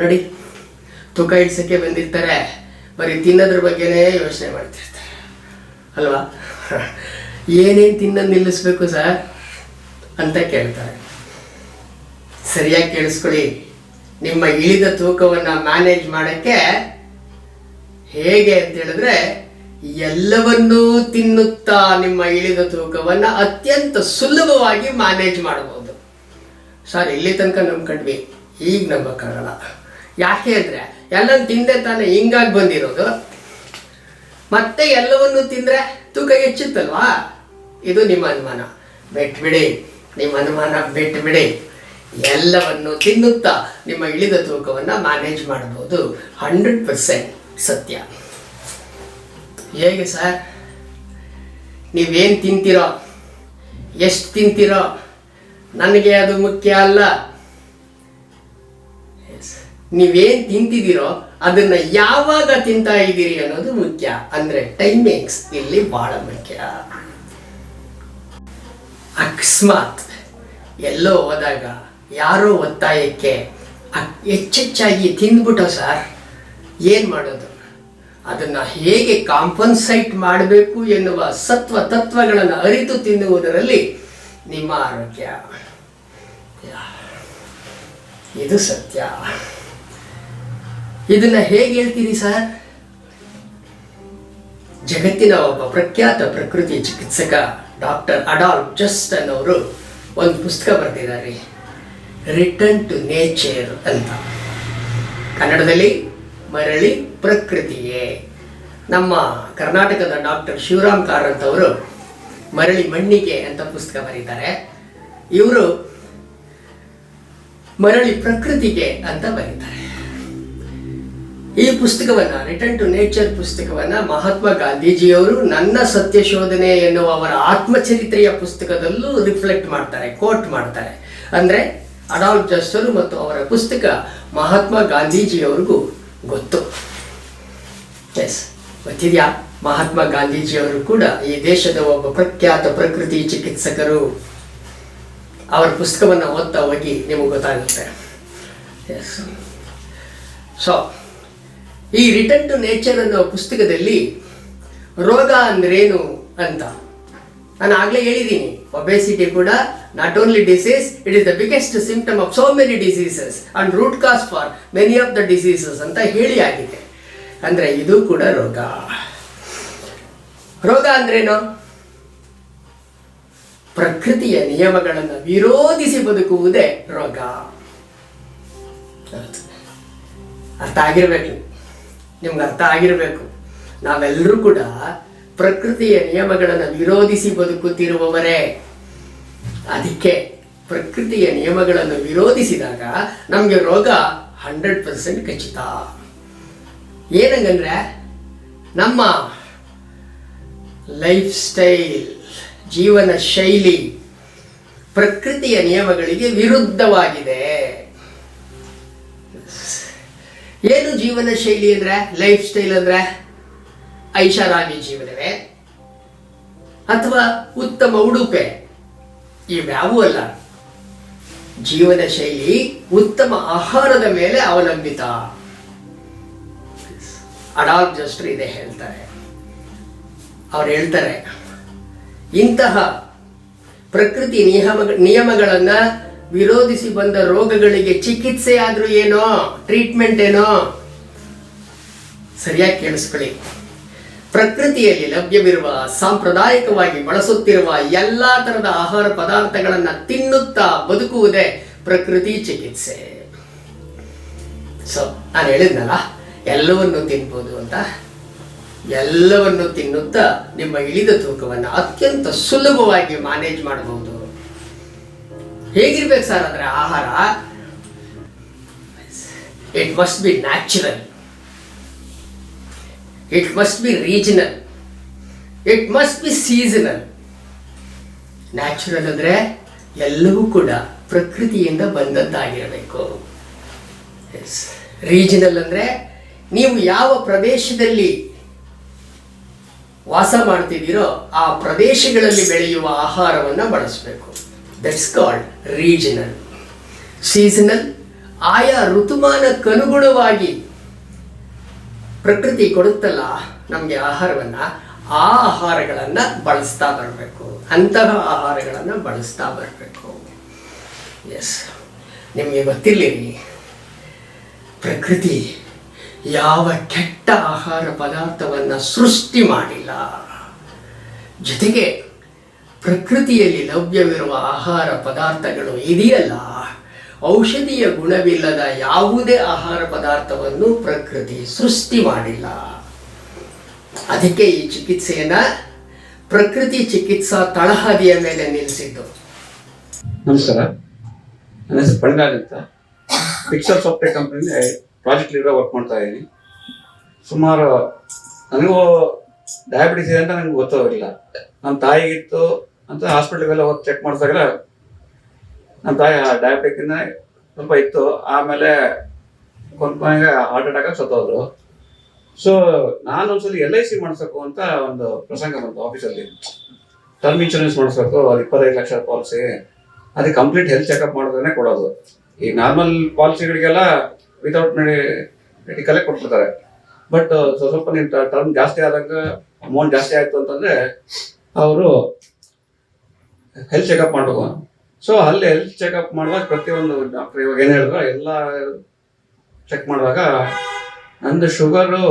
ನೋಡಿ, ತೂಕ ಇಡ್ಸೋಕ್ಕೆ ಬಂದಿರ್ತಾರೆ, ಬರೀ ತಿನ್ನೋದ್ರ ಬಗ್ಗೆನೇ ಯೋಚನೆ ಮಾಡ್ತಿರ್ತಾರೆ ಅಲ್ವಾ? ಏನೇನು ತಿನ್ನೋದು ನಿಲ್ಲಿಸ್ಬೇಕು ಸರ್ ಅಂತ ಕೇಳ್ತಾರೆ. ಸರಿಯಾಗಿ ಕೇಳಿಸ್ಕೊಳ್ಳಿ, ನಿಮ್ಮ ಇಳಿದ ತೂಕವನ್ನು ಮ್ಯಾನೇಜ್ ಮಾಡೋಕ್ಕೆ ಹೇಗೆ ಅಂತ ಹೇಳಿದ್ರೆ, ಎಲ್ಲವನ್ನೂ ತಿನ್ನುತ್ತಾ ನಿಮ್ಮ ಇಳಿದ ತೂಕವನ್ನು ಅತ್ಯಂತ ಸುಲಭವಾಗಿ ಮ್ಯಾನೇಜ್ ಮಾಡಬಹುದು. ಸರ್, ಇಲ್ಲಿ ತನಕ ನಂಬ್ಕೊಂಡ್ವಿ, ಈಗ ನಂಬಕ್ಕಾಗಲ್ಲ. ಯಾಕೆ ಅಂದರೆ ಎಲ್ಲ ತಿಂದೆ ತಾನೇ ಹಿಂಗಾಗಿ ಬಂದಿರೋದು. ಮತ್ತೆ ಎಲ್ಲವನ್ನು ತಿಂದರೆ ತೂಕ ಹೆಚ್ಚುತ್ತಲ್ವಾ? ಇದು ನಿಮ್ಮ ಅನುಮಾನ. ಬಿಟ್ಬಿಡಿ, ನಿಮ್ಮ ಅನುಮಾನ ಬಿಟ್ಬಿಡಿ. ಎಲ್ಲವನ್ನು ತಿನ್ನುತ್ತಾ ನಿಮ್ಮ ಇಳಿದ ತೂಕವನ್ನು ಮ್ಯಾನೇಜ್ ಮಾಡಬಹುದು. 100% ಸತ್ಯ. ಹೇಗೆ ಸರ್? ನೀವೇನು ತಿಂತೀರೋ, ಎಷ್ಟು ತಿಂತೀರೋ, ನನಗೆ ಅದು ಮುಖ್ಯ ಅಲ್ಲ. ನೀವೇನು ತಿಂತಿದ್ದೀರೋ ಅದನ್ನು ಯಾವಾಗ ತಿಂತಾ ಇದ್ದೀರಿ ಅನ್ನೋದು ಮುಖ್ಯ. ಅಂದರೆ ಟೈಮಿಂಗ್ಸ್ ಇಲ್ಲಿ ಬಹಳ ಮುಖ್ಯ. ಅಕಸ್ಮಾತ್ ಎಲ್ಲೋ ಹೋದಾಗ ಯಾರೋ ಒತ್ತಾಯಕ್ಕೆ ಹೆಚ್ಚೆಚ್ಚಾಗಿ ತಿಂದ್ಬಿಟ್ಟೋ ಸರ್, ಏನು ಮಾಡೋದು? ಅದನ್ನು ಹೇಗೆ ಕಾಂಪನ್ಸೈಟ್ ಮಾಡಬೇಕು ಎನ್ನುವ ತತ್ವಗಳನ್ನು ಅರಿತು ತಿನ್ನುವುದರಲ್ಲಿ ನಿಮ್ಮ ಆರೋಗ್ಯ. ಇದು ಸತ್ಯ. ಇದನ್ನ ಹೇಗೆ ಹೇಳ್ತೀರಿ ಸರ್? ಜಗತ್ತಿನ ಒಬ್ಬ ಪ್ರಖ್ಯಾತ ಪ್ರಕೃತಿ ಚಿಕಿತ್ಸಕ ಡಾಕ್ಟರ್ ಅಡಾಲ್ಫ್ ಜಸ್ಟ್ ಅನ್ನೋರು ಒಂದು ಪುಸ್ತಕ ಬರೆದಿದ್ದಾರೆ, ರಿಟರ್ನ್ ಟು ನೇಚರ್ ಅಂತ. ಕನ್ನಡದಲ್ಲಿ ಮರಳಿ ಪ್ರಕೃತಿಯೇ. ನಮ್ಮ ಕರ್ನಾಟಕದ ಡಾಕ್ಟರ್ ಶಿವರಾಮ್ ಕಾರಂತ್ ಅವರು ಮರಳಿ ಮಣ್ಣಿಗೆ ಅಂತ ಪುಸ್ತಕ ಬರೀತಾರೆ. ಇವರು ಮರಳಿ ಪ್ರಕೃತಿಗೆ ಅಂತ ಬರೀತಾರೆ. ಈ ಪುಸ್ತಕವನ್ನು, ರಿಟರ್ನ್ ಟು ನೇಚರ್ ಪುಸ್ತಕವನ್ನು ಮಹಾತ್ಮ ಗಾಂಧೀಜಿಯವರು ನನ್ನ ಸತ್ಯ ಶೋಧನೆ ಎನ್ನುವ ಅವರ ಆತ್ಮಚರಿತ್ರೆಯ ಪುಸ್ತಕದಲ್ಲೂ ರಿಫ್ಲೆಕ್ಟ್ ಮಾಡ್ತಾರೆ, ಕೋಟ್ ಮಾಡ್ತಾರೆ. ಅಂದರೆ ಅಡಾಲ್ಫ್ ಜಸ್ಟರ್ ಮತ್ತು ಅವರ ಪುಸ್ತಕ ಮಹಾತ್ಮ ಗಾಂಧೀಜಿಯವರಿಗೂ ಗೊತ್ತು. ಎಸ್, ಗೊತ್ತಿದೆಯಾ? ಮಹಾತ್ಮ ಗಾಂಧೀಜಿಯವರು ಕೂಡ ಈ ದೇಶದ ಒಬ್ಬ ಪ್ರಖ್ಯಾತ ಪ್ರಕೃತಿ ಚಿಕಿತ್ಸಕರು. ಅವರ ಪುಸ್ತಕವನ್ನು ಓದ್ತಾ ಹೋಗಿ ನಿಮಗೆ ಗೊತ್ತಾಗುತ್ತೆ. ಎಸ್, ಸೊ ಈ ರಿಟರ್ನ್ ಟು ನೇಚರ್ ಅನ್ನೋ ಪುಸ್ತಕದಲ್ಲಿ ರೋಗ ಅಂದ್ರೇನು ಅಂತ ನಾನು ಆಗಲೇ ಹೇಳಿದ್ದೀನಿ. ಒಬೆಸಿಟಿ ಕೂಡ not only disease, it is the biggest symptom of so many diseases and root cause for many of the diseases ಅಂತ ಹೇಳಿ ಆಗಿದೆ. ಅಂದರೆ ಇದು ಕೂಡ ರೋಗ. ರೋಗ ಅಂದ್ರೇನು? ಪ್ರಕೃತಿಯ ನಿಯಮಗಳನ್ನು ವಿರೋಧಿಸಿ ಬದುಕುವುದೇ ರೋಗ. ಅರ್ಥ ಆಗಿರ್ಬೇಕು, ನಿಮ್ಗೆ ಅರ್ಥ ಆಗಿರಬೇಕು. ನಾವೆಲ್ಲರೂ ಕೂಡ ಪ್ರಕೃತಿಯ ನಿಯಮಗಳನ್ನು ವಿರೋಧಿಸಿ ಬದುಕುತ್ತಿರುವವರೇ. ಅದಕ್ಕೆ ಪ್ರಕೃತಿಯ ನಿಯಮಗಳನ್ನು ವಿರೋಧಿಸಿದಾಗ ನಮಗೆ ರೋಗ 100% ಖಚಿತ. ಏನಂಗಂದ್ರೆ ನಮ್ಮ ಲೈಫ್ ಸ್ಟೈಲ್, ಜೀವನ ಶೈಲಿ ಪ್ರಕೃತಿಯ ನಿಯಮಗಳಿಗೆ ವಿರುದ್ಧವಾಗಿದೆ. ಏನು ಜೀವನ ಶೈಲಿ ಅಂದ್ರೆ, ಲೈಫ್ ಸ್ಟೈಲ್ ಅಂದ್ರೆ ಐಷಾರಾಮಿ ಜೀವನವೇ ಅಥವಾ ಉತ್ತಮ ಉಡುಪೆ? ಇವ್ಯಾವೂ ಅಲ್ಲ. ಜೀವನ ಶೈಲಿ ಉತ್ತಮ ಆಹಾರದ ಮೇಲೆ ಅವಲಂಬಿತ. ಅಡಾಲ್ಫ್ ಜಸ್ಟರ್ ಇದೆ ಹೇಳ್ತಾರೆ. ಅವ್ರು ಹೇಳ್ತಾರೆ, ಇಂತಹ ಪ್ರಕೃತಿ ನಿಯಮಗಳನ್ನ ವಿರೋಧಿಸಿ ಬಂದ ರೋಗಗಳಿಗೆ ಚಿಕಿತ್ಸೆ ಆದ್ರೂ ಏನೋ, ಟ್ರೀಟ್ಮೆಂಟ್ ಏನೋ? ಸರಿಯಾಗಿ ಕೇಳಿಸ್ಕೊಳ್ಳಿ. ಪ್ರಕೃತಿಯಲ್ಲಿ ಲಭ್ಯವಿರುವ, ಸಾಂಪ್ರದಾಯಿಕವಾಗಿ ಬಳಸುತ್ತಿರುವ ಎಲ್ಲಾ ತರದ ಆಹಾರ ಪದಾರ್ಥಗಳನ್ನ ತಿನ್ನುತ್ತಾ ಬದುಕುವುದೇ ಪ್ರಕೃತಿ ಚಿಕಿತ್ಸೆ. ಸೊ ನಾನು ಹೇಳಿದ್ನಲ್ಲ, ಎಲ್ಲವನ್ನು ತಿನ್ಬೋದು ಅಂತ. ಎಲ್ಲವನ್ನು ತಿನ್ನುತ್ತಾ ನಿಮ್ಮ ಇಳಿದ ತೂಕವನ್ನು ಅತ್ಯಂತ ಸುಲಭವಾಗಿ ಮ್ಯಾನೇಜ್ ಮಾಡಬಹುದು. ಹೇಗಿರ್ಬೇಕು ಸರ್ ಅಂದ್ರೆ ಆಹಾರ? It must be natural, it must be regional, it must be seasonal. Natural ಅಂದ್ರೆ ಎಲ್ಲವೂ ಕೂಡ ಪ್ರಕೃತಿಯಿಂದ ಬಂದದ್ದಾಗಿರಬೇಕು. ರೀಜನಲ್ ಅಂದ್ರೆ ನೀವು ಯಾವ ಪ್ರದೇಶದಲ್ಲಿ ವಾಸ ಮಾಡ್ತಿದ್ದೀರೋ ಆ ಪ್ರದೇಶಗಳಲ್ಲಿ ಬೆಳೆಯುವ ಆಹಾರವನ್ನು ಬಳಸಬೇಕು. That's called regional. ಸೀಸನಲ್, ಆಯಾ ಋತುಮಾನಕ್ಕನುಗುಣವಾಗಿ ಪ್ರಕೃತಿ ಕೊಡುತ್ತಲ್ಲ ನಮಗೆ ಆಹಾರವನ್ನ, ಆ ಆಹಾರಗಳನ್ನ ಬಳಸ್ತಾ ಬರಬೇಕು. ಅಂತಹ ಆಹಾರಗಳನ್ನ ಬಳಸ್ತಾ ಬರಬೇಕು. ಎಸ್, ನಿಮಗೆ ಗೊತ್ತಿರಲಿ, ಪ್ರಕೃತಿ ಯಾವ ಕೆಟ್ಟ ಆಹಾರ ಪದಾರ್ಥವನ್ನ ಸೃಷ್ಟಿ ಮಾಡಿಲ್ಲ. ಜೊತೆಗೆ ಪ್ರಕೃತಿಯಲ್ಲಿ ಲಭ್ಯವಿರುವ ಆಹಾರ ಪದಾರ್ಥಗಳು ಇದೆಯಲ್ಲ, ಔಷಧೀಯ ಗುಣವಿಲ್ಲದ ಯಾವುದೇ ಆಹಾರ ಪದಾರ್ಥವನ್ನು ಪ್ರಕೃತಿ ಸೃಷ್ಟಿ ಮಾಡಿಲ್ಲ. ಅದಕ್ಕೆ ಈ ಚಿಕಿತ್ಸೆಯನ್ನ ಪ್ರಕೃತಿ ಚಿಕಿತ್ಸಾ ತಳಹದಿಯ ಮೇಲೆ ನಿಲ್ಲಿಸಿದ್ದು. ನಮಸ್ಕಾರ, ನನ್ನ ಹೆಸರು ಪಂಡಾಲ್ ಅಂತ. ಪಿಕ್ಸಲ್ ಸಾಫ್ಟ್ವೇರ್ ಕಂಪ್ನಿಲಿ ಪ್ರಾಜೆಕ್ಟ್ ಲೀಡರ್ ವರ್ಕ್ ಮಾಡ್ತಾ ಇದ್ದೀನಿ. ಸುಮಾರು ನನಗೂ ಡಯಾಬಿಟಿಸ್ ಇದೆ ಅಂತ ನನಗೆ ಗೊತ್ತಾಗಿಲ್ಲ. ನಮ್ಮ ತಾಯಿಗಿತ್ತು ಅಂತ ಹಾಸ್ಪಿಟ್ಲಿಗೆಲ್ಲ ಹೋಗಿ ಚೆಕ್ ಮಾಡಿದಾಗೆಲ್ಲ ನಮ್ಮ ತಾಯಿ ಡಯಾಬಿಟಿಕ್ಕಿಂದ ಸ್ವಲ್ಪ ಇತ್ತು. ಆಮೇಲೆ ಕೊನೆಗೆ ಹಾರ್ಟ್ ಅಟ್ಯಾಕ್ ಸತ್ತೋದ್ರು. ಸೊ ನಾನು ಒಂದ್ಸಲಿ LIC ಮಾಡಿಸ್ಬೇಕು ಅಂತ ಒಂದು ಪ್ರಸಂಗ ಬಂತು ಆಫೀಸಲ್ಲಿ. ಟರ್ಮ್ ಇನ್ಶೂರೆನ್ಸ್ ಮಾಡಿಸ್ಬೇಕು, ಅದು 25 ಲಕ್ಷ ಪಾಲಿಸಿ. ಅದಕ್ಕೆ ಕಂಪ್ಲೀಟ್ ಹೆಲ್ತ್ ಚೆಕಪ್ ಮಾಡಿದ್ರೆ ಕೊಡೋದು. ಈ ನಾರ್ಮಲ್ ಪಾಲಿಸಿಗಳಿಗೆಲ್ಲ ವಿತೌಟ್ ಮೆಡಿಕಲ್ಲೇ ಕೊಟ್ಬಿಡ್ತಾರೆ. ಬಟ್ ಸ್ವಲ್ಪ ನಿಮ್ಮ ಟರ್ಮ್ ಜಾಸ್ತಿ ಆದಾಗ, ಅಮೌಂಟ್ ಜಾಸ್ತಿ ಆಯಿತು ಅಂತಂದರೆ ಅವರು ಹೆಲ್ತ್ ಚೆಕಪ್ ಮಾಡಬೇಕು. ಸೊ ಅಲ್ಲಿ ಹೆಲ್ತ್ ಚೆಕಪ್ ಮಾಡಿದಾಗ ಪ್ರತಿಯೊಂದು ಡಾಕ್ಟ್ರ್ ಇವಾಗ ಏನು ಹೇಳಿದ್ರು ಎಲ್ಲ ಚೆಕ್ ಮಾಡಿದಾಗ ನಂದು ಶುಗರು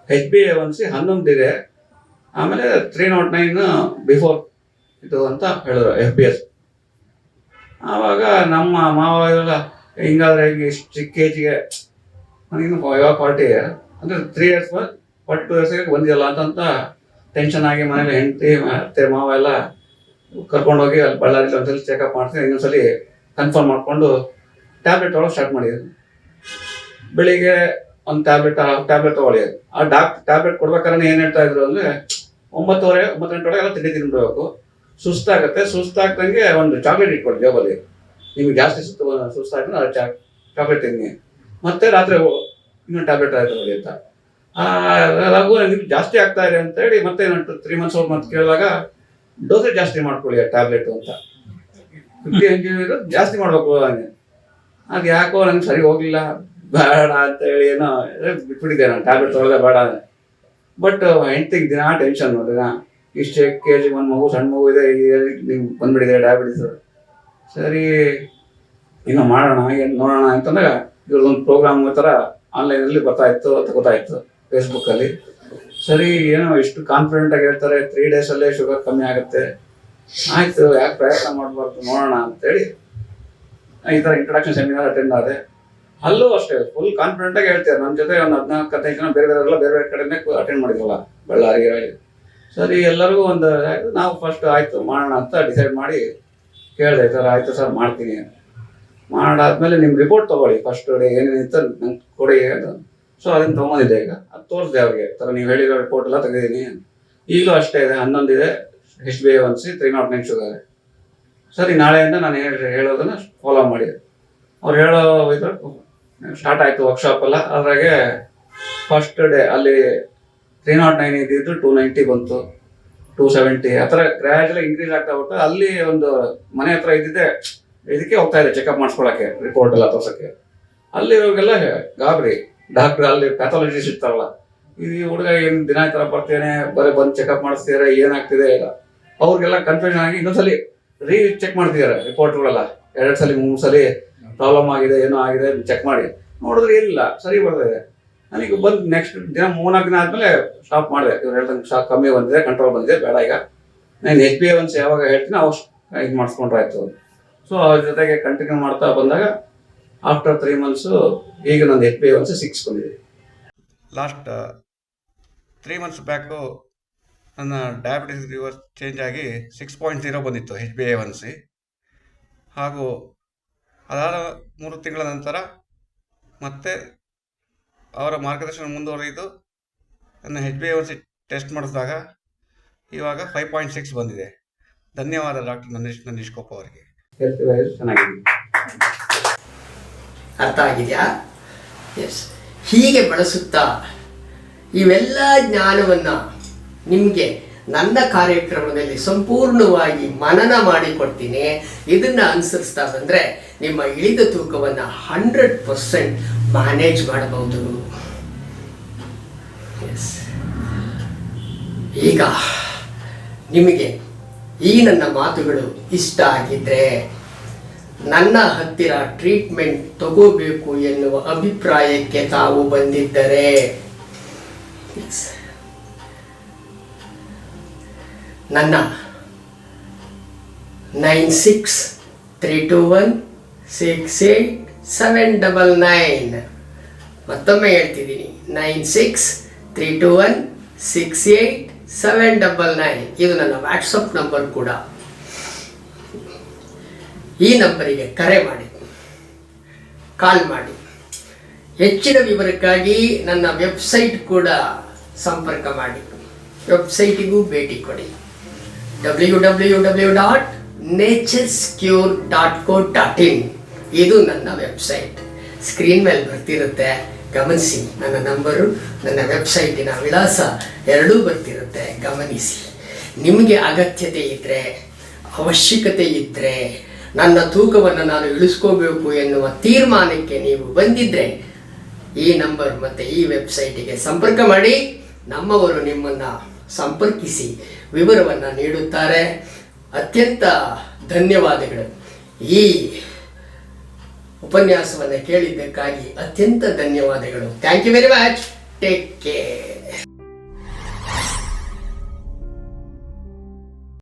HbA1c 11 ಇದೆ. ಆಮೇಲೆ 309 ಬಿಫೋರ್ ಇದು ಅಂತ ಹೇಳಿದ್ರು FPS. ಆವಾಗ ನಮ್ಮ ಮಾವ ಇವೆಲ್ಲ ಹಿಂಗಾದ್ರೆ ಹಿಂಗೆ ಇಷ್ಟು ಚಿಕ್ಕ ಏಜಿಗೆ ನನಗಿನ್ನು ಯಾವ 40 ಅಂದರೆ 3 years 42 yearsಗೆ ಬಂದಿಲ್ಲ ಅಂತ ಟೆನ್ಷನ್ ಆಗಿ ಮನೇಲಿ ಹೆಂಡತಿ ಮತ್ತೆ ಮಾವ ಎಲ್ಲ ಕರ್ಕೊಂಡೋಗಿ ಅಲ್ಲಿ ಬಳ್ಳಾರಿಲಿ ಒಂದ್ಸಲಿ ಚೆಕಪ್ ಮಾಡ್ತೀನಿ, ಇನ್ನೊಂದ್ಸಲಿ ಕನ್ಫರ್ಮ್ ಮಾಡಿಕೊಂಡು ಟ್ಯಾಬ್ಲೆಟ್ ತೊಗೊಳಕ್ಕೆ ಸ್ಟಾರ್ಟ್ ಮಾಡಿದ್ದೀನಿ. ಬೆಳಿಗ್ಗೆ ಒಂದು ಟ್ಯಾಬ್ಲೆಟ್ ತೊಗೊಳ್ಳಿ. ಆ ಟ್ಯಾಬ್ಲೆಟ್ ಕೊಡ್ಬೇಕಾದ್ರೆ ಏನು ಹೇಳ್ತಾ ಇದ್ರು ಅಂದರೆ 9:30 9 ಗಂಟೆ ಒಳಗೆ ಎಲ್ಲ ತಿಂಡಿ ತಿನ್ಬಿಡ್ಬೇಕು. ಸುಸ್ತಾಗುತ್ತೆ, ಸುಸ್ತಾಗ್ದಂಗೆ ಒಂದು ಚಾಕ್ಲೇಟ್ ಇಟ್ಕೊಡಿ ಜೇಬಲ್ಲಿ. ನಿಮಗೆ ಜಾಸ್ತಿ ಸುಸ್ತಾಯ್ತು ಚಾಕ್ಲೇಟ್ ತಿನ್ನಿ, ಮತ್ತೆ ರಾತ್ರಿ ಇನ್ನೊಂದು ಟ್ಯಾಬ್ಲೆಟ್ ಆಯ್ತು ನೋಡಿ ಅಂತ. ಲಘು ನಿಮ್ಗೆ ಜಾಸ್ತಿ ಆಗ್ತಾ ಇದೆ ಅಂತ ಹೇಳಿ ಮತ್ತೆ 3 months ಮತ್ತೆ ಕೇಳಿದಾಗ ಡೋಸೇಜ್ ಜಾಸ್ತಿ ಮಾಡ್ಕೊಳ್ಳಿ ಆ ಟ್ಯಾಬ್ಲೆಟ್ ಅಂತ. 50 mg ಜಾಸ್ತಿ ಮಾಡಬೇಕು. ಅದು ಯಾಕೋ ನಂಗೆ ಸರಿ ಹೋಗಲಿಲ್ಲ, ಬೇಡ ಅಂತ ಹೇಳಿ ಏನೋ ಬಿಟ್ಬಿಟ್ಟಿದ್ದೆ ನಾನು, ಟ್ಯಾಬ್ಲೆಟ್ ತೊಗೊಳ್ಳೋದೇ ಬೇಡ. ಬಟ್ ಹೆಂಡ್ತಿಗೆ ದಿನ ಟೆನ್ಷನ್ ದಿನ, ಇಷ್ಟೇ KG ಒಂದು ಮಗು, ಸಣ್ಣ ಮಗು ಇದೆ, ನಿಮ್ಗೆ ಬಂದ್ಬಿಟ್ಟಿದೆ ಡಯಾಬಿಟಿಸ್. ಸರಿ ಇನ್ನೂ ಮಾಡೋಣ, ಏನು ನೋಡೋಣ ಅಂತಂದಾಗ ಇವ್ರದ್ದೊಂದು ಪ್ರೋಗ್ರಾಮ್ ಥರ ಆನ್ಲೈನಲ್ಲಿ ಬರ್ತಾಯಿತ್ತು ಅಂತ ಗೊತ್ತಾಯಿತು ಫೇಸ್ಬುಕ್ಕಲ್ಲಿ. ಸರಿ ಏನೋ ಇಷ್ಟು ಕಾನ್ಫಿಡೆಂಟಾಗಿ ಹೇಳ್ತಾರೆ 3 days ಶುಗರ್ ಕಮ್ಮಿ ಆಗುತ್ತೆ, ಆಯಿತು ಯಾಕೆ ಪ್ರಯತ್ನ ಮಾಡಬಾರ್ದು ನೋಡೋಣ ಅಂತೇಳಿ ಈ ಥರ ಇಂಟ್ರೊಡಕ್ಷನ್ ಸೆಮಿನಾರ್ ಅಟೆಂಡ್ ಆದೆ. ಅಲ್ಲೂ ಅಷ್ಟೇ ಫುಲ್ ಕಾನ್ಫಿಡೆಂಟಾಗಿ ಹೇಳ್ತಾರೆ. ನನ್ನ ಜೊತೆ ಒಂದು 14-15 ಜನ ಬೇರೆ ಬೇರೆ ಕಡೆನೇ ಅಟೆಂಡ್ ಮಾಡಿದ್ರಲ್ಲ, ಬಳ್ಳಾರಿ. ಸರಿ ಎಲ್ಲರಿಗೂ ಒಂದು ಆಯಿತು, ನಾವು ಫಸ್ಟ್ ಆಯಿತು ಮಾಡೋಣ ಅಂತ ಡಿಸೈಡ್ ಮಾಡಿ ಕೇಳಿದೆ, ಸರ್ ಆಯಿತು ಸರ್ ಮಾಡ್ತೀನಿ. ಮಾಡಾದ್ಮೇಲೆ ನಿಮ್ಮ ರಿಪೋರ್ಟ್ ತೊಗೊಳ್ಳಿ, ಫಸ್ಟ್ ಡೇ ಏನೇನಿತ್ತು ನಂಗೆ ಕೊಡಿ ಅದು. ಸೊ ಅದನ್ನು ತೊಗೊಂಡಿದ್ದೆ. ಈಗ ಅದು ತೋರಿಸಿದೆ ಅವ್ರಿಗೆ, ಥರ ನೀವು ಹೇಳಿರೋ ರಿಪೋರ್ಟ್ ಎಲ್ಲ ತೆಗೆದೀನಿ. ಈಗಲೂ ಅಷ್ಟೇ ಇದೆ, 11 ಇದೆ, HbA1c 309 ಶುಗರ್. ಸರಿ ನಾಳೆಯಿಂದ ನಾನು ಹೇಳೋದನ್ನು ಫಾಲೋ ಮಾಡಿ. ಅವ್ರು ಹೇಳೋ ಇದು ಸ್ಟಾರ್ಟ್ ಆಯಿತು ವರ್ಕ್ಶಾಪ್ ಎಲ್ಲ. ಅದ್ರಾಗೆ ಫಸ್ಟ್ ಡೇ ಅಲ್ಲಿ 309 ಇದ್ದಿದ್ದು 290 ಬಂತು, 270, ಆ ಥರ ಗ್ರ್ಯಾಜುವಲಿ ಇನ್ಕ್ರೀಸ್ ಆಗ್ತಾ ಹೋಗ್ತಾ ಅಲ್ಲಿ ಒಂದು ಮನೆ ಹತ್ರ ಇದ್ದಿದ್ದೆ ಇದಕ್ಕೆ ಹೋಗ್ತಾ ಇದೆ ಚೆಕಪ್ ಮಾಡಿಸ್ಕೊಳಕ್ಕೆ, ರಿಪೋರ್ಟ್ ಎಲ್ಲ ತೋರ್ಸೋಕ್ಕೆ. ಅಲ್ಲಿರೋರಿಗೆಲ್ಲ ಗಾಬರಿ, ಡಾಕ್ಟ್ರ್ ಅಲ್ಲಿ ಪ್ಯಾಥಾಲಜಿಸ್ಟ್ ಇರ್ತಾರಲ್ಲ, ಈ ಹುಡುಗ ಏನು ದಿನ ಈ ಥರ ಬರ್ತೇನೆ, ಬರೀ ಬಂದು ಚೆಕಪ್ ಮಾಡಿಸ್ತಿದ್ದಾರೆ, ಏನಾಗ್ತಿದೆ ಇಲ್ಲ. ಅವ್ರಿಗೆಲ್ಲ ಕನ್ಫ್ಯೂಷನ್ ಆಗಿ ಇನ್ನೊಂದ್ಸಲಿ ಚೆಕ್ ಮಾಡ್ತಿದ್ದಾರೆ ರಿಪೋರ್ಟ್ಗಳೆಲ್ಲ, 2 ಸಲ 3 ಸಲ ಪ್ರಾಬ್ಲಮ್ ಆಗಿದೆ, ಏನೋ ಆಗಿದೆ ಚೆಕ್ ಮಾಡಿ ನೋಡಿದ್ರೆ ಏನಿಲ್ಲ, ಸರಿ ಬರ್ತಾಯಿದೆ. ನನಗೆ ಬಂದು ನೆಕ್ಸ್ಟ್ ದಿನ 3-4 ದಿನ ಆದಮೇಲೆ ಸ್ಟಾಪ್ ಮಾಡಿದೆ. ಇವ್ರು ಹೇಳ್ದಂಗೆ ಶಾಕ್ ಕಮ್ಮಿ ಬಂದಿದೆ, ಕಂಟ್ರೋಲ್ ಬಂದಿದೆ, ಬೇಡ ಈಗ ನಾನು HbA1c ಯಾವಾಗ ಹೇಳ್ತೀನಿ ಅವು ಇದು ಮಾಡಿಸ್ಕೊಂಡ್ರೆ ಆಯಿತು. ಸೊ ಅವ್ರ ಜೊತೆಗೆ ಕಂಟಿನ್ಯೂ ಮಾಡ್ತಾ ಬಂದಾಗ ಆಫ್ಟರ್ 3 months ಈಗ ನಂದು HbA1c 6 ಬಂದಿದೆ. ಲಾಸ್ಟ್ 3 months ಬ್ಯಾಕು ನನ್ನ ಡಯಾಬಿಟಿಸ್ ರಿವರ್ಸ್ ಚೇಂಜ್ ಆಗಿ 6.0 ಬಂದಿತ್ತು HbA1c. ಹಾಗೂ ಅದಾದ 3 ತಿಂಗಳ ನಂತರ ಮತ್ತೆ ಅವರ ಮಾರ್ಗದರ್ಶನ ಮುಂದುವರಿದು ನನ್ನ HbA1c ಟೆಸ್ಟ್ ಮಾಡಿಸಿದಾಗ ಇವಾಗ 5.6 ಬಂದಿದೆ. ಧನ್ಯವಾದ ಡಾಕ್ಟರ್ ನಂದೀಶ್ ಕೋಪ ಅವರಿಗೆ. ಚೆನ್ನಾಗಿದೆ. ಅರ್ಥ ಆಗಿದೆಯಾ? ಎಸ್. ಹೀಗೆ ಬಳಸುತ್ತಾ ಇವೆಲ್ಲ ಜ್ಞಾನವನ್ನು ನಿಮಗೆ ನನ್ನ ಕಾರ್ಯಕ್ರಮದಲ್ಲಿ ಸಂಪೂರ್ಣವಾಗಿ ಮನನ ಮಾಡಿಕೊಡ್ತೀನಿ. ಇದನ್ನು ಅನುಸರಿಸ್ತಾ ಬಂದರೆ ನಿಮ್ಮ ಇಳಿದ ತೂಕವನ್ನು 100% ಮ್ಯಾನೇಜ್ ಮಾಡಬಹುದು. ಎಸ್. ಈಗ ನಿಮಗೆ ಈ ನನ್ನ ಮಾತುಗಳು ಇಷ್ಟ ಆಗಿದ್ದರೆ, ನನ್ನ ಹತ್ತಿರ ಟ್ರೀಟ್ಮೆಂಟ್ ತಗೋಬೇಕು ಎನ್ನುವ ಅಭಿಪ್ರಾಯಕ್ಕೆ ತಾವು ಬಂದಿದ್ದರೆ ನನ್ನ 9632168799 ಮತ್ತೊಮ್ಮೆ ಹೇಳ್ತಿದ್ದೀನಿ, 9632168799 ಇದು ನನ್ನ ವಾಟ್ಸಪ್ ನಂಬರ್ ಕೂಡ. ಈ ನಂಬರಿಗೆ ಕರೆ ಮಾಡಿ, ಕಾಲ್ ಮಾಡಿ. ಹೆಚ್ಚಿನ ವಿವರಕ್ಕಾಗಿ ನನ್ನ ವೆಬ್ಸೈಟ್ ಕೂಡ ಸಂಪರ್ಕ ಮಾಡಿ, ವೆಬ್ಸೈಟಿಗೂ ಭೇಟಿ ಕೊಡಿ. www.naturescure.co.in ಇದು ನನ್ನ ವೆಬ್ಸೈಟ್. ಸ್ಕ್ರೀನ್ ಮೇಲೆ ಬರ್ತಿರುತ್ತೆ, ಗಮನಿಸಿ. ನನ್ನ ನಂಬರು, ನನ್ನ ವೆಬ್ಸೈಟಿನ ವಿಳಾಸ ಎರಡೂ ಬರ್ತಿರುತ್ತೆ, ಗಮನಿಸಿ. ನಿಮಗೆ ಅಗತ್ಯತೆ ಇದ್ದರೆ, ಅವಶ್ಯಕತೆ ಇದ್ದರೆ, ನನ್ನ ತೂಕವನ್ನು ನಾನು ಇಳಿಸ್ಕೋಬೇಕು ಎನ್ನುವ ತೀರ್ಮಾನಕ್ಕೆ ನೀವು ಬಂದಿದ್ದರೆ ಈ ನಂಬರ್ ಮತ್ತು ಈ ವೆಬ್ಸೈಟಿಗೆ ಸಂಪರ್ಕ ಮಾಡಿ. ನಮ್ಮವರು ನಿಮ್ಮನ್ನು ಸಂಪರ್ಕಿಸಿ ವಿವರವನ್ನು ನೀಡುತ್ತಾರೆ. ಅತ್ಯಂತ ಧನ್ಯವಾದಗಳು. ಈ ಉಪನ್ಯಾಸವನ್ನು ಕೇಳಿದ್ದಕ್ಕಾಗಿ ಅತ್ಯಂತ ಧನ್ಯವಾದಗಳು. Thank you very much. Take care.